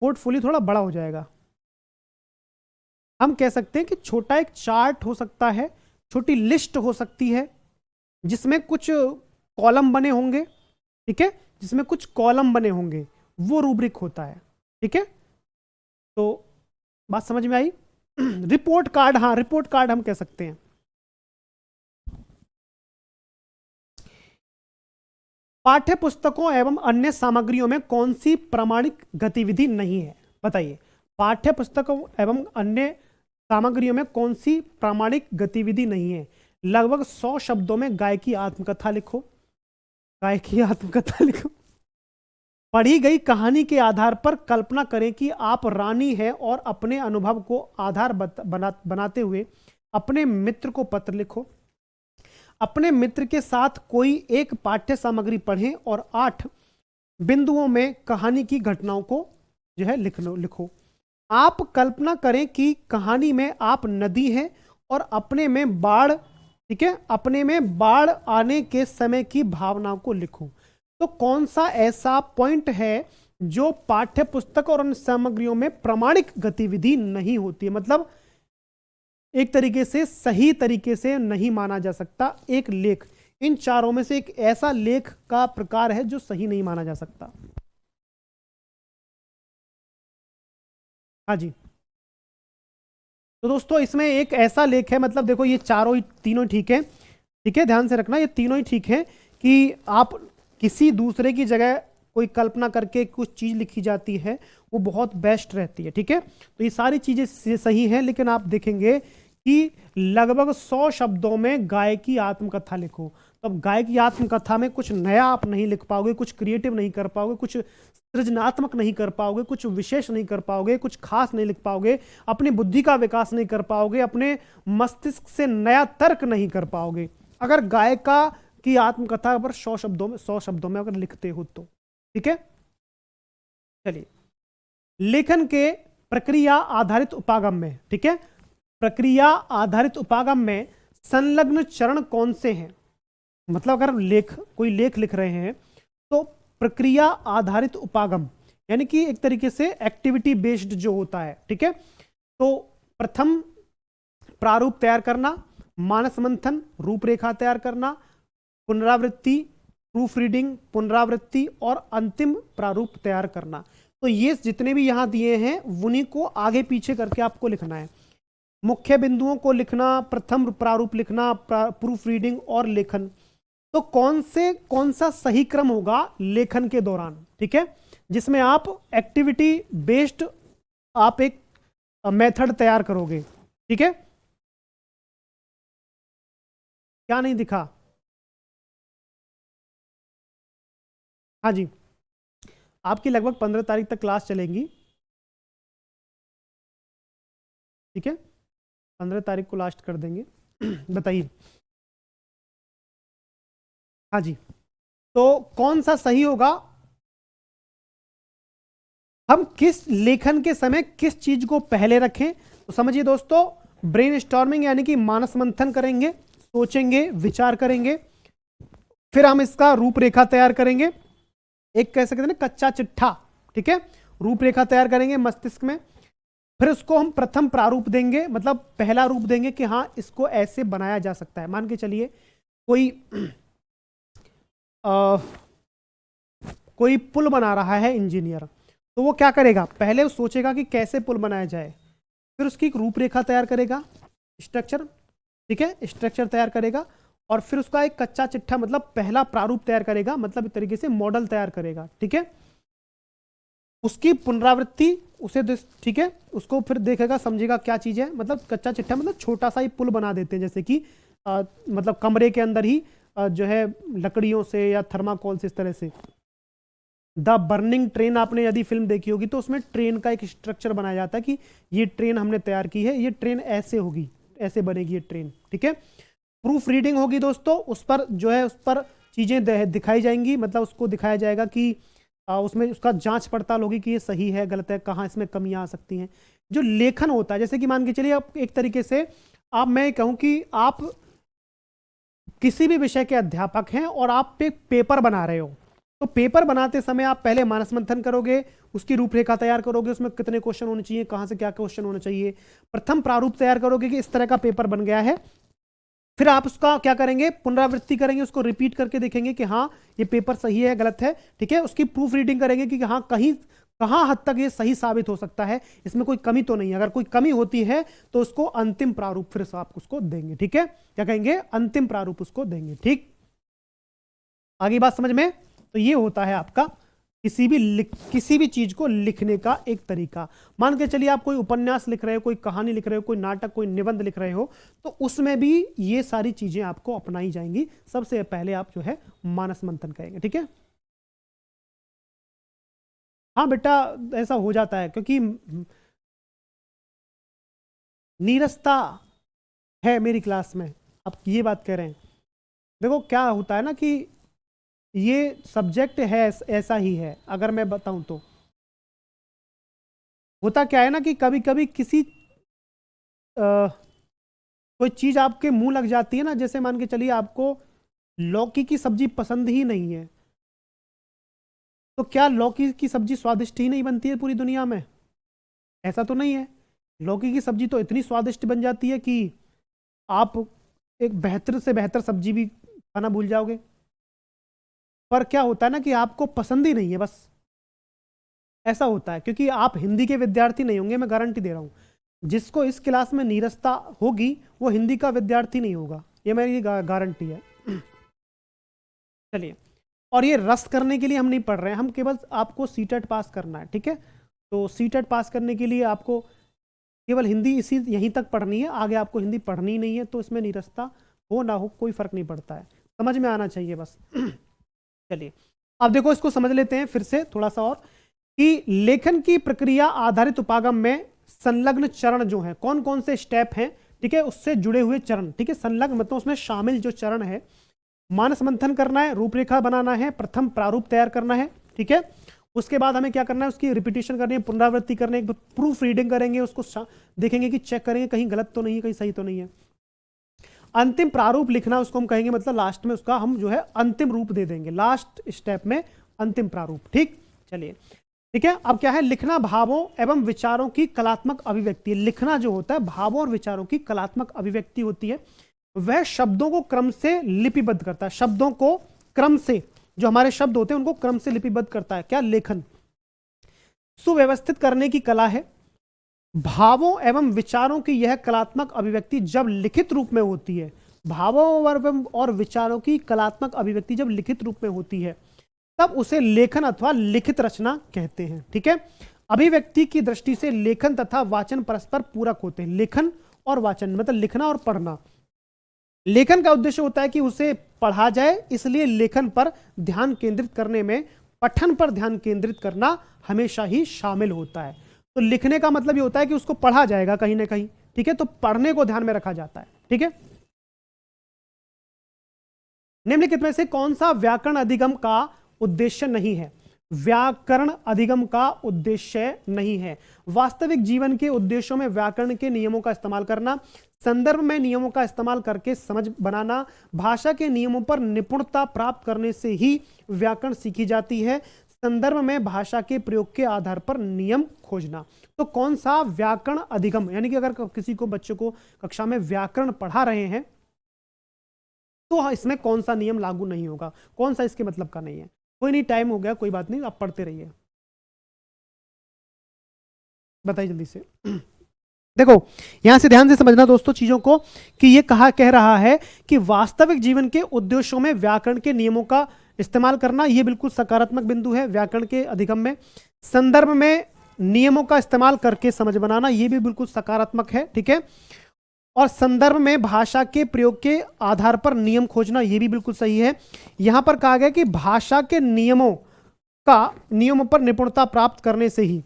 पोर्टफोलियो थोड़ा बड़ा हो जाएगा। हम कह सकते हैं कि छोटा एक चार्ट हो सकता है, छोटी लिस्ट हो सकती है जिसमें कुछ कॉलम बने होंगे, ठीक है, जिसमें कुछ कॉलम बने होंगे, वो रूब्रिक होता है, ठीक है। तो बात समझ में आई। रिपोर्ट कार्ड, हाँ रिपोर्ट कार्ड हम कह सकते हैं। पाठ्य पुस्तकों एवं अन्य सामग्रियों में कौन सी प्रामाणिक गतिविधि नहीं है, बताइए। पाठ्य पुस्तकों एवं अन्य सामग्रियों में कौन सी प्रामाणिक गतिविधि नहीं है। लगभग 100 शब्दों में गाय की आत्मकथा लिखो, गाय की आत्मकथा लिखो। पढ़ी गई कहानी के आधार पर कल्पना करें कि आप रानी हैं और अपने अनुभव को आधार बनाते हुए अपने मित्र को पत्र लिखो। अपने मित्र के साथ कोई एक पाठ्य सामग्री पढ़ें और 8 बिंदुओं में कहानी की घटनाओं को जो है लिखो। आप कल्पना करें कि कहानी में आप नदी हैं और अपने में बाढ़, ठीक है, अपने में बाढ़ आने के समय की भावनाओं को लिखो। तो कौन सा ऐसा पॉइंट है जो पाठ्य पुस्तक और अन्य सामग्रियों में प्रामाणिक गतिविधि नहीं होती है, मतलब एक तरीके से सही तरीके से नहीं माना जा सकता एक लेख। इन चारों में से एक ऐसा लेख का प्रकार है जो सही नहीं माना जा सकता। हाँ जी, तो दोस्तों इसमें एक ऐसा लेख है, मतलब देखो ये चारों ही तीनों ठीक है, ठीक है, ध्यान से रखना ये तीनों ही ठीक है कि आप किसी दूसरे की जगह कोई कल्पना करके कुछ चीज लिखी जाती है वो बहुत बेस्ट रहती है, ठीक है। तो ये सारी चीजें सही हैं, लेकिन आप देखेंगे कि लगभग 100 शब्दों में गाय की आत्मकथा लिखो। तो अब गाय की आत्मकथा में कुछ नया आप नहीं लिख पाओगे, कुछ क्रिएटिव नहीं कर पाओगे, कुछ सृजनात्मक नहीं कर पाओगे, कुछ विशेष नहीं कर पाओगे, कुछ खास नहीं लिख पाओगे, अपनी बुद्धि का विकास नहीं कर पाओगे, अपने मस्तिष्क से नया तर्क नहीं कर पाओगे अगर गाय की आत्मकथा पर 100 शब्दों में अगर लिखते हो तो, ठीक है। चलिए, लेखन के प्रक्रिया आधारित उपागम में, ठीक है, प्रक्रिया आधारित उपागम में संलग्न चरण कौन से हैं। मतलब अगर कोई लेख लिख रहे हैं तो प्रक्रिया आधारित उपागम, यानी कि एक तरीके से एक्टिविटी बेस्ड जो होता है, ठीक है। तो प्रथम प्रारूप तैयार करना, मानस मंथन, रूपरेखा तैयार करना, पुनरावृत्ति, प्रूफ रीडिंग, पुनरावृत्ति और अंतिम प्रारूप तैयार करना। तो ये जितने भी यहां दिए हैं उन्हीं को आगे पीछे करके आपको लिखना है। मुख्य बिंदुओं को लिखना, प्रथम प्रारूप लिखना, प्रूफ रीडिंग और लेखन। तो कौन सा सही क्रम होगा लेखन के दौरान, ठीक है, जिसमें आप एक्टिविटी बेस्ड आप एक मेथड तैयार करोगे, ठीक है। क्या नहीं दिखा? हाँ जी, आपकी लगभग 15 तारीख तक क्लास चलेंगी, ठीक है, 15 तारीख को लास्ट कर देंगे। बताइए। हाँ जी, तो कौन सा सही होगा, हम किस लेखन के समय किस चीज को पहले रखें? तो समझिए दोस्तों, ब्रेन स्टॉर्मिंग यानी कि मानस मंथन करेंगे, सोचेंगे, विचार करेंगे, फिर हम इसका रूपरेखा तैयार करेंगे, एक कह सकते हैं ना कच्चा चिट्ठा, ठीक है, रूपरेखा तैयार करेंगे मस्तिष्क में। फिर उसको हम प्रथम प्रारूप देंगे, मतलब पहला रूप देंगे कि हाँ इसको ऐसे बनाया जा सकता है। मान के चलिए कोई पुल बना रहा है इंजीनियर, तो वो क्या करेगा, पहले वो सोचेगा कि कैसे पुल बनाया जाए, फिर उसकी एक रूपरेखा तैयार करेगा, स्ट्रक्चर, ठीक है, स्ट्रक्चर तैयार करेगा, और फिर उसका एक कच्चा चिट्ठा मतलब पहला प्रारूप तैयार करेगा, मतलब एक तरीके से मॉडल तैयार करेगा, ठीक है। उसकी पुनरावृत्ति उसे, ठीक है, उसको फिर देखेगा, समझेगा क्या चीज है, मतलब कच्चा चिट्ठा मतलब छोटा सा ही पुल बना देते हैं, जैसे कि मतलब कमरे के अंदर ही जो है लकड़ियों से या थर्माकोल से, इस तरह से। द बर्निंग ट्रेन आपने यदि फिल्म देखी होगी तो उसमें ट्रेन का एक स्ट्रक्चर बनाया जाता है कि ये ट्रेन हमने तैयार की है, ये ट्रेन ऐसे होगी, ऐसे बनेगी ये ट्रेन, ठीक है। प्रूफ रीडिंग होगी दोस्तों, उस पर जो है उस पर चीजें दिखाई जाएंगी, मतलब उसको दिखाया जाएगा कि उसमें उसका जांच पड़ताल होगी कि ये सही है गलत है, कहाँ इसमें कमियां आ सकती हैं। जो लेखन होता है, जैसे कि मान के चलिए आप एक तरीके से मैं कहूं कि आप किसी भी विषय के अध्यापक हैं और आप एक पेपर बना रहे हो, तो पेपर बनाते समय आप पहले मानस मंथन करोगे, उसकी रूपरेखा तैयार करोगे, उसमें कितने क्वेश्चन होने चाहिए, कहां से क्या क्वेश्चन होना चाहिए, प्रथम प्रारूप तैयार करोगे कि इस तरह का पेपर बन गया है। फिर आप उसका क्या करेंगे, पुनरावृत्ति करेंगे, उसको रिपीट करके देखेंगे कि हाँ ये पेपर सही है गलत है, ठीक है। उसकी प्रूफ रीडिंग करेंगे कि हाँ कहां हद तक ये सही साबित हो सकता है, इसमें कोई कमी तो नहीं है, अगर कोई कमी होती है तो उसको अंतिम प्रारूप फिर से आप उसको देंगे, ठीक है, क्या कहेंगे, अंतिम प्रारूप उसको देंगे, ठीक। आगे बात समझ में? तो ये होता है आपका किसी भी चीज को लिखने का एक तरीका। मान के चलिए आप कोई उपन्यास लिख रहे हो, कोई कहानी लिख रहे हो, कोई नाटक, कोई निबंध लिख रहे हो, तो उसमें भी ये सारी चीजें आपको अपनाई जाएंगी। सबसे पहले आप जो है मानस मंथन करेंगे, ठीक है। हाँ बेटा, ऐसा हो जाता है क्योंकि नीरसता है मेरी क्लास में, आप ये बात कह रहे हैं। देखो क्या होता है ना कि ये सब्जेक्ट है ऐसा ही है, अगर मैं बताऊं तो होता क्या है ना कि कभी कभी कोई चीज आपके मुंह लग जाती है ना, जैसे मान के चलिए आपको लौकी की सब्जी पसंद ही नहीं है, तो क्या लौकी की सब्जी स्वादिष्ट ही नहीं बनती है पूरी दुनिया में? ऐसा तो नहीं है, लौकी की सब्जी तो इतनी स्वादिष्ट बन जाती है कि आप एक बेहतर से बेहतर सब्जी भी खाना भूल जाओगे। पर क्या होता है ना कि आपको पसंद ही नहीं है, बस ऐसा होता है, क्योंकि आप हिंदी के विद्यार्थी नहीं होंगे, मैं गारंटी दे रहा हूं। जिसको इस क्लास में नीरसता होगी वो हिंदी का विद्यार्थी नहीं होगा, ये मेरी गारंटी है। चलिए, और ये रस करने के लिए हम नहीं पढ़ रहे हैं, हम केवल आपको सीटेट पास करना है, ठीक है। तो सीटेट पास करने के लिए आपको केवल हिंदी यहीं तक पढ़नी है, आगे आपको हिंदी पढ़नी नहीं है, तो इसमें नीरसता हो ना हो कोई फर्क नहीं पड़ता है, समझ में आना चाहिए बस। चलिए अब देखो, इसको समझ लेते हैं फिर से थोड़ा सा और, कि लेखन की प्रक्रिया आधारित उपागम में संलग्न चरण जो है, कौन कौन से स्टेप हैं, ठीक है, उससे जुड़े हुए चरण, ठीक है, संलग्न मतलब उसमें शामिल जो चरण है, मानस मंथन करना है, रूपरेखा बनाना है, प्रथम प्रारूप तैयार करना है, ठीक है। उसके बाद हमें क्या करना है, उसकी रिपीटेशन करनी है, पुनरावृत्ति करनी है, प्रूफ रीडिंग करेंगे, उसको देखेंगे कि चेक करेंगे कहीं गलत तो नहीं है, कहीं सही तो नहीं है। अंतिम प्रारूप लिखना उसको हम कहेंगे, मतलब लास्ट में उसका हम जो है अंतिम रूप दे देंगे, लास्ट स्टेप में अंतिम प्रारूप। ठीक, चलिए ठीक है। अब क्या है, लिखना भावों एवं विचारों की कलात्मक अभिव्यक्ति। लिखना जो होता है भावों और विचारों की कलात्मक अभिव्यक्ति होती है। वह शब्दों को क्रम से लिपिबद्ध करता है, शब्दों को क्रम से, जो हमारे शब्द होते हैं उनको क्रम से लिपिबद्ध करता है। क्या, लेखन सुव्यवस्थित करने की कला है। भावों एवं विचारों की यह कलात्मक अभिव्यक्ति जब लिखित रूप में होती है, भावों और विचारों की कलात्मक अभिव्यक्ति जब लिखित रूप में होती है तब उसे लेखन अथवा लिखित रचना कहते हैं। ठीक है, अभिव्यक्ति की दृष्टि से लेखन तथा वाचन परस्पर पूरक होते हैं। लेखन और वाचन मतलब लिखना और पढ़ना। लेखन का उद्देश्य होता है कि उसे पढ़ा जाए, इसलिए लेखन पर ध्यान केंद्रित करने में पठन पर ध्यान केंद्रित करना हमेशा ही शामिल होता है। तो लिखने का मतलब ये होता है कि उसको पढ़ा जाएगा कहीं ना कहीं। ठीक है, तो पढ़ने को ध्यान में रखा जाता है। ठीक है, निम्नलिखित में से कौन सा व्याकरण अधिगम का उद्देश्य नहीं है? व्याकरण अधिगम का उद्देश्य नहीं है। वास्तविक जीवन के उद्देश्यों में व्याकरण के नियमों का इस्तेमाल करना, संदर्भ में नियमों का इस्तेमाल करके समझ बनाना, भाषा के नियमों पर निपुणता प्राप्त करने से ही व्याकरण सीखी जाती है, संदर्भ में भाषा के प्रयोग के आधार पर नियम खोजना। तो कौन सा व्याकरण अधिगम, यानी कि अगर किसी को बच्चों को कक्षा में व्याकरण पढ़ा रहे हैं तो इसमें कौन सा नियम लागू नहीं होगा, कौन सा इसके मतलब का नहीं है। कोई नहीं, टाइम हो गया, कोई बात नहीं, आप पढ़ते रहिए। बताइए जल्दी से। देखो यहां से ध्यान से समझना दोस्तों चीजों को, कि ये कह रहा है कि वास्तविक जीवन के उद्देश्यों में व्याकरण के नियमों का इस्तेमाल करना, ये बिल्कुल सकारात्मक बिंदु है व्याकरण के अधिगम में। संदर्भ में नियमों का इस्तेमाल करके समझ बनाना, ये भी बिल्कुल सकारात्मक है। ठीक है, और संदर्भ में भाषा के प्रयोग के आधार पर नियम खोजना, यह भी बिल्कुल सही है। यहां पर कहा गया कि भाषा के नियमों पर निपुणता प्राप्त करने से ही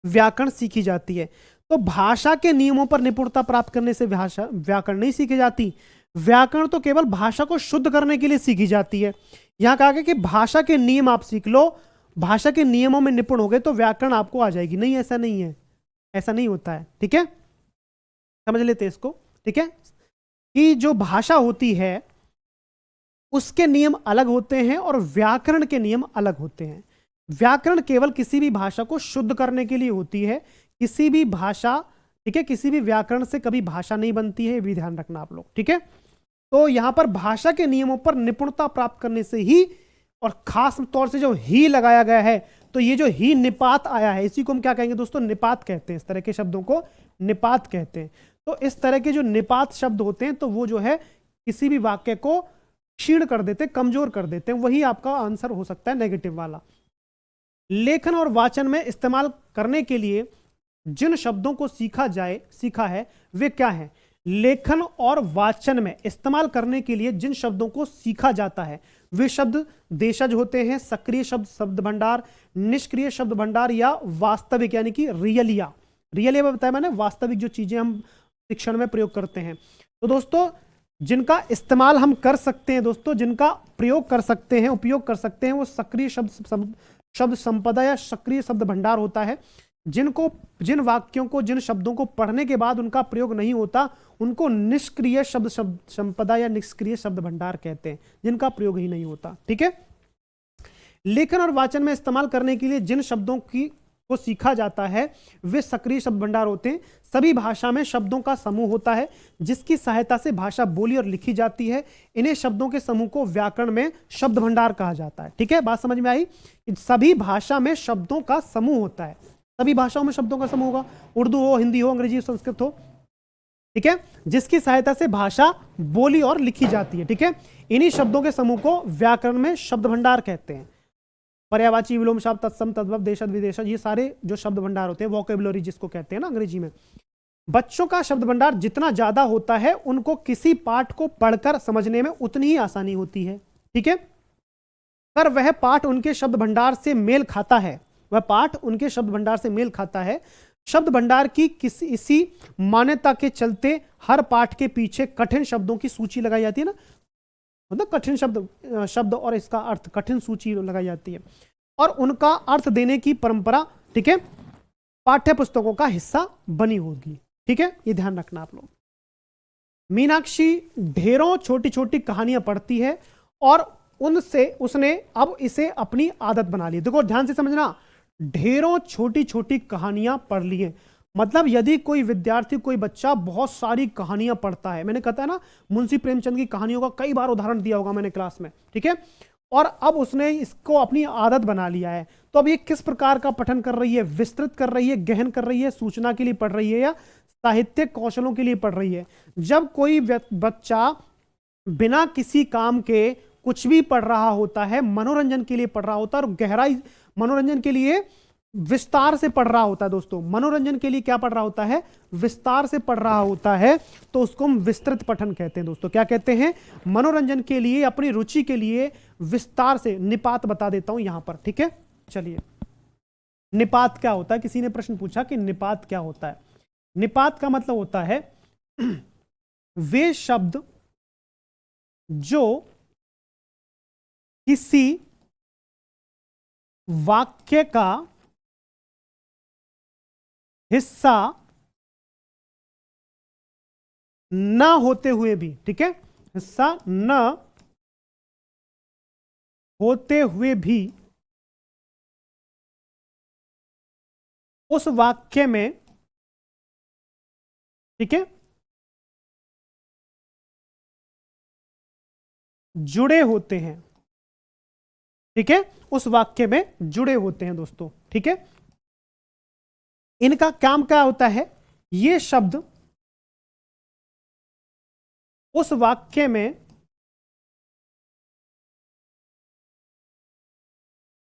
व्याकरण सीखी जाती है। तो भाषा के नियमों पर निपुणता प्राप्त करने से व्याकरण नहीं सीखी जाती। व्याकरण तो केवल भाषा को शुद्ध करने के लिए सीखी जाती है। यहां कहा गया कि भाषा के नियम आप सीख लो, भाषा के नियमों में निपुण हो गए तो व्याकरण आपको आ जाएगी। नहीं, ऐसा नहीं है, ऐसा नहीं होता है। ठीक है, समझ लेते हैं इसको। ठीक है, कि जो भाषा होती है उसके नियम अलग होते हैं और व्याकरण के नियम अलग होते हैं। व्याकरण केवल किसी भी भाषा को शुद्ध करने के लिए होती है। किसी भी भाषा, ठीक है, किसी भी व्याकरण से कभी भाषा नहीं बनती है, ये भी ध्यान रखना आप लोग। ठीक है, तो यहां पर भाषा के नियमों पर निपुणता प्राप्त करने से ही, और खास तौर से जो ही लगाया गया है, तो ये जो ही निपात आया है, इसी को हम क्या कहेंगे दोस्तों, निपात कहते हैं। इस तरह के शब्दों को निपात कहते हैं। तो इस तरह के जो निपात शब्द होते हैं, तो वो जो है किसी भी वाक्य को क्षीण कर देते, कमजोर कर देते हैं। वही आपका आंसर हो सकता है नेगेटिव वाला। लेखन और वाचन में इस्तेमाल करने के लिए जिन शब्दों को सीखा है वे क्या है? लेखन और वाचन में इस्तेमाल करने के लिए जिन शब्दों को सीखा जाता है वे शब्द देशज होते हैं, सक्रिय शब्द भंडार, निष्क्रिय शब्द भंडार, या वास्तविक यानी कि रियलिया बताया मैंने, वास्तविक जो चीजें हम शिक्षण में प्रयोग करते हैं। तो दोस्तों जिनका इस्तेमाल हम कर सकते हैं, दोस्तों जिनका प्रयोग कर सकते हैं, उपयोग कर सकते हैं, वो सक्रिय शब्द संपदा या सक्रिय शब्द भंडार होता है। जिन वाक्यों को, जिन शब्दों को पढ़ने के बाद उनका प्रयोग नहीं होता, उनको निष्क्रिय शब्द संपदा या निष्क्रिय शब्द भंडार कहते हैं, जिनका प्रयोग ही नहीं होता। ठीक है, लेखन और वाचन में इस्तेमाल करने के लिए जिन शब्दों को सीखा जाता है वे सक्रिय शब्द भंडार होते हैं। सभी भाषा में शब्दों का समूह होता है जिसकी सहायता से भाषा बोली और लिखी जाती है। इन्हें शब्दों के समूह को व्याकरण में शब्द भंडार कहा जाता है। ठीक है, बात समझ में आई? सभी भाषा में शब्दों का समूह होता है, सभी भाषाओं में शब्दों का समूह होगा, उर्दू हो, हिंदी हो, अंग्रेजी, संस्कृत हो। ठीक है, जिसकी सहायता से भाषा बोली और लिखी जाती है। ठीक है, इन्हीं शब्दों के समूह को व्याकरण में शब्द भंडार कहते हैं। पर्यायवाची, विलोम शब्द, तत्सम, तद्भव, देशज, विदेशज, ये सारे जो शब्द भंडार होते हैं, वोकेबुलरी जिसको कहते हैं ना अंग्रेजी में। बच्चों का शब्द भंडार जितना ज्यादा होता है उनको किसी पाठ को पढ़कर समझने में उतनी ही आसानी होती है। ठीक है, पर वह पाठ उनके शब्द भंडार से मेल खाता है, वह पाठ उनके शब्द भंडार से मेल खाता है। शब्द भंडार की इसी मान्यता के चलते हर पाठ के पीछे कठिन शब्दों की सूची लगाई जाती है ना, मतलब कठिन शब्द और इसका अर्थ, कठिन सूची लगाई जाती है और उनका अर्थ देने की परंपरा, ठीक है, पाठ्य पुस्तकों का हिस्सा बनी होगी। ठीक है, ये ध्यान रखना आप लोग। मीनाक्षी ढेरों छोटी छोटी कहानियां पढ़ती है और उनसे उसने अब इसे अपनी आदत बना ली। देखो ध्यान से समझना, ढेरों छोटी छोटी कहानियां पढ़ ली हैं। मतलब यदि कोई विद्यार्थी, कोई बच्चा बहुत सारी कहानियां पढ़ता है, मैंने कहता है ना मुंशी प्रेमचंद की कहानियों का कई बार उदाहरण दिया होगा मैंने क्लास में, ठीक है, और अब उसने इसको अपनी आदत बना लिया है, तो अब ये किस प्रकार का पठन कर रही है? विस्तृत कर रही है, गहन कर रही है, सूचना के लिए पढ़ रही है, या साहित्यिक कौशलों के लिए पढ़ रही है? जब कोई बच्चा बिना किसी काम के कुछ भी पढ़ रहा होता है, मनोरंजन के लिए पढ़ रहा होता है, और गहराई मनोरंजन के लिए विस्तार से पढ़ रहा होता है। दोस्तों मनोरंजन के लिए क्या पढ़ रहा होता है? विस्तार से पढ़ रहा होता है, तो उसको हम विस्तृत पठन कहते हैं। दोस्तों क्या कहते हैं? मनोरंजन के लिए, अपनी रुचि के लिए विस्तार से। निपात बता देता हूं यहां पर, ठीक है। चलिए, निपात क्या होता है? किसी ने प्रश्न पूछा कि निपात क्या होता है। निपात का मतलब होता है वे शब्द जो किसी वाक्य का हिस्सा न होते हुए भी, ठीक है, हिस्सा न होते हुए भी उस वाक्य में, ठीक है, जुड़े होते हैं, ठीक है, उस वाक्य में जुड़े होते हैं दोस्तों, ठीक है। इनका काम क्या होता है? ये शब्द उस वाक्य में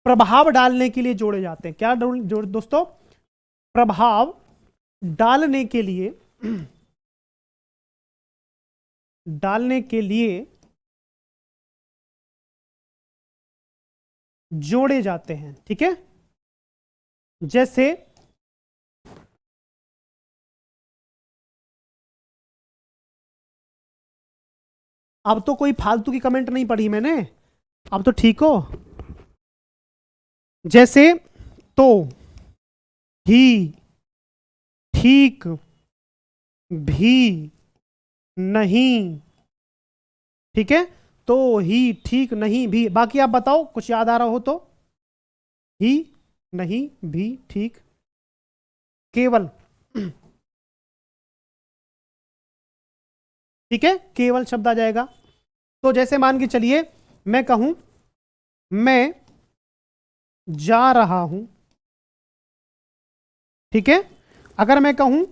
प्रभाव डालने के लिए जोड़े जाते हैं। क्या दोस्तों? प्रभाव डालने के लिए, डालने के लिए जोड़े जाते हैं, ठीक है। जैसे अब तो कोई फालतू की कमेंट नहीं पढ़ी मैंने, अब तो ठीक हो। जैसे तो, ही, ठीक, भी, नहीं, ठीक है, तो, ही, ठीक, नहीं, भी। बाकी आप बताओ, कुछ याद आ रहा हो तो। ही, नहीं, भी, ठीक, केवल, ठीक है, केवल शब्द आ जाएगा। तो जैसे मान के चलिए मैं कहूं मैं जा रहा हूं, ठीक है। अगर मैं कहूं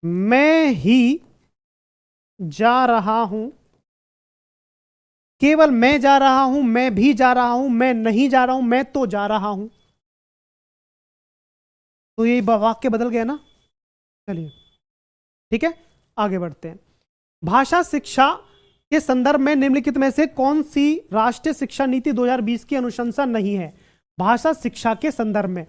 मैं ही जा रहा हूं, केवल मैं जा रहा हूं, मैं भी जा रहा हूं, मैं नहीं जा रहा हूं, मैं तो जा रहा हूं, तो ये वाक्य बदल गया ना। चलिए ठीक है, आगे बढ़ते हैं। भाषा शिक्षा के संदर्भ में निम्नलिखित में से कौन सी राष्ट्रीय शिक्षा नीति 2020 की अनुशंसा नहीं है? भाषा शिक्षा के संदर्भ में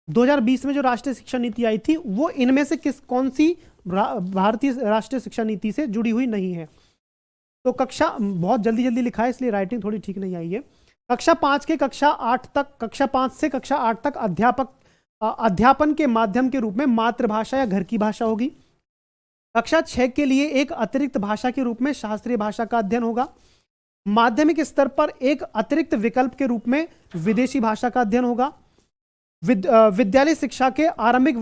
2020 में जो राष्ट्रीय शिक्षा नीति आई थी वो इनमें से कौन सी भारतीय राष्ट्रीय शिक्षा नीति से जुड़ी हुई नहीं है? तो कक्षा बहुत जल्दी जल्दी लिखा है इसलिए राइटिंग थोड़ी ठीक नहीं आई है। कक्षा 5 के कक्षा 8 तक, कक्षा 5 से कक्षा 8 तक अध्यापन के माध्यम के रूप में मातृभाषा या घर की भाषा होगी। कक्षा 6 के लिए एक अतिरिक्त भाषा के रूप में शास्त्रीय भाषा का अध्ययन होगा। माध्यमिक स्तर पर एक अतिरिक्त विकल्प के रूप में विदेशी भाषा का अध्ययन होगा। विद्यालय शिक्षा के आरंभिक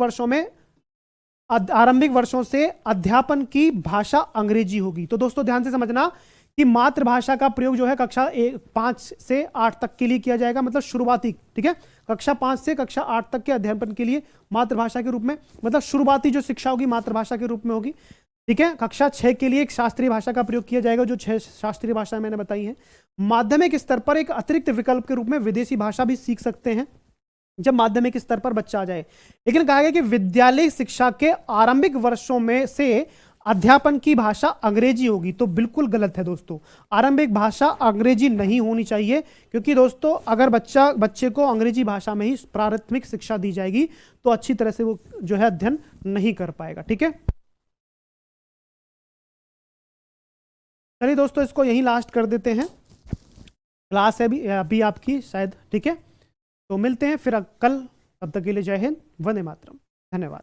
वर्षों से अध्यापन की भाषा अंग्रेजी होगी। तो दोस्तों ध्यान से समझना कि मातृभाषा का प्रयोग जो है कक्षा 5 से 8 तक के लिए किया जाएगा, मतलब शुरुआती, ठीक है, कक्षा 5 से कक्षा 8 तक के अध्यापन के लिए मातृभाषा के रूप में, मतलब शुरुआती जो शिक्षा होगी मातृभाषा के रूप में होगी, ठीक है। कक्षा 6 के लिए एक शास्त्रीय भाषा का प्रयोग किया जाएगा, जो 6 शास्त्रीय भाषा मैंने बताई है। माध्यमिक स्तर पर एक अतिरिक्त विकल्प के रूप में विदेशी भाषा भी सीख सकते हैं जब माध्यमिक स्तर पर बच्चा आ जाए। लेकिन कहा गया कि विद्यालय शिक्षा के आरंभिक वर्षों में से अध्यापन की भाषा अंग्रेजी होगी। तो बिल्कुल गलत है दोस्तों, आरंभिक भाषा अंग्रेजी नहीं होनी चाहिए, क्योंकि दोस्तों अगर बच्चे को अंग्रेजी भाषा में ही प्राथमिक शिक्षा दी जाएगी तो अच्छी तरह से वो जो है अध्ययन नहीं कर पाएगा, ठीक है। चलिए दोस्तों इसको यहीं लास्ट कर देते हैं, क्लास है अभी आपकी शायद, ठीक है। तो मिलते हैं फिर कल, तब तक के लिए जय हिंद, वंदे मातरम, धन्यवाद।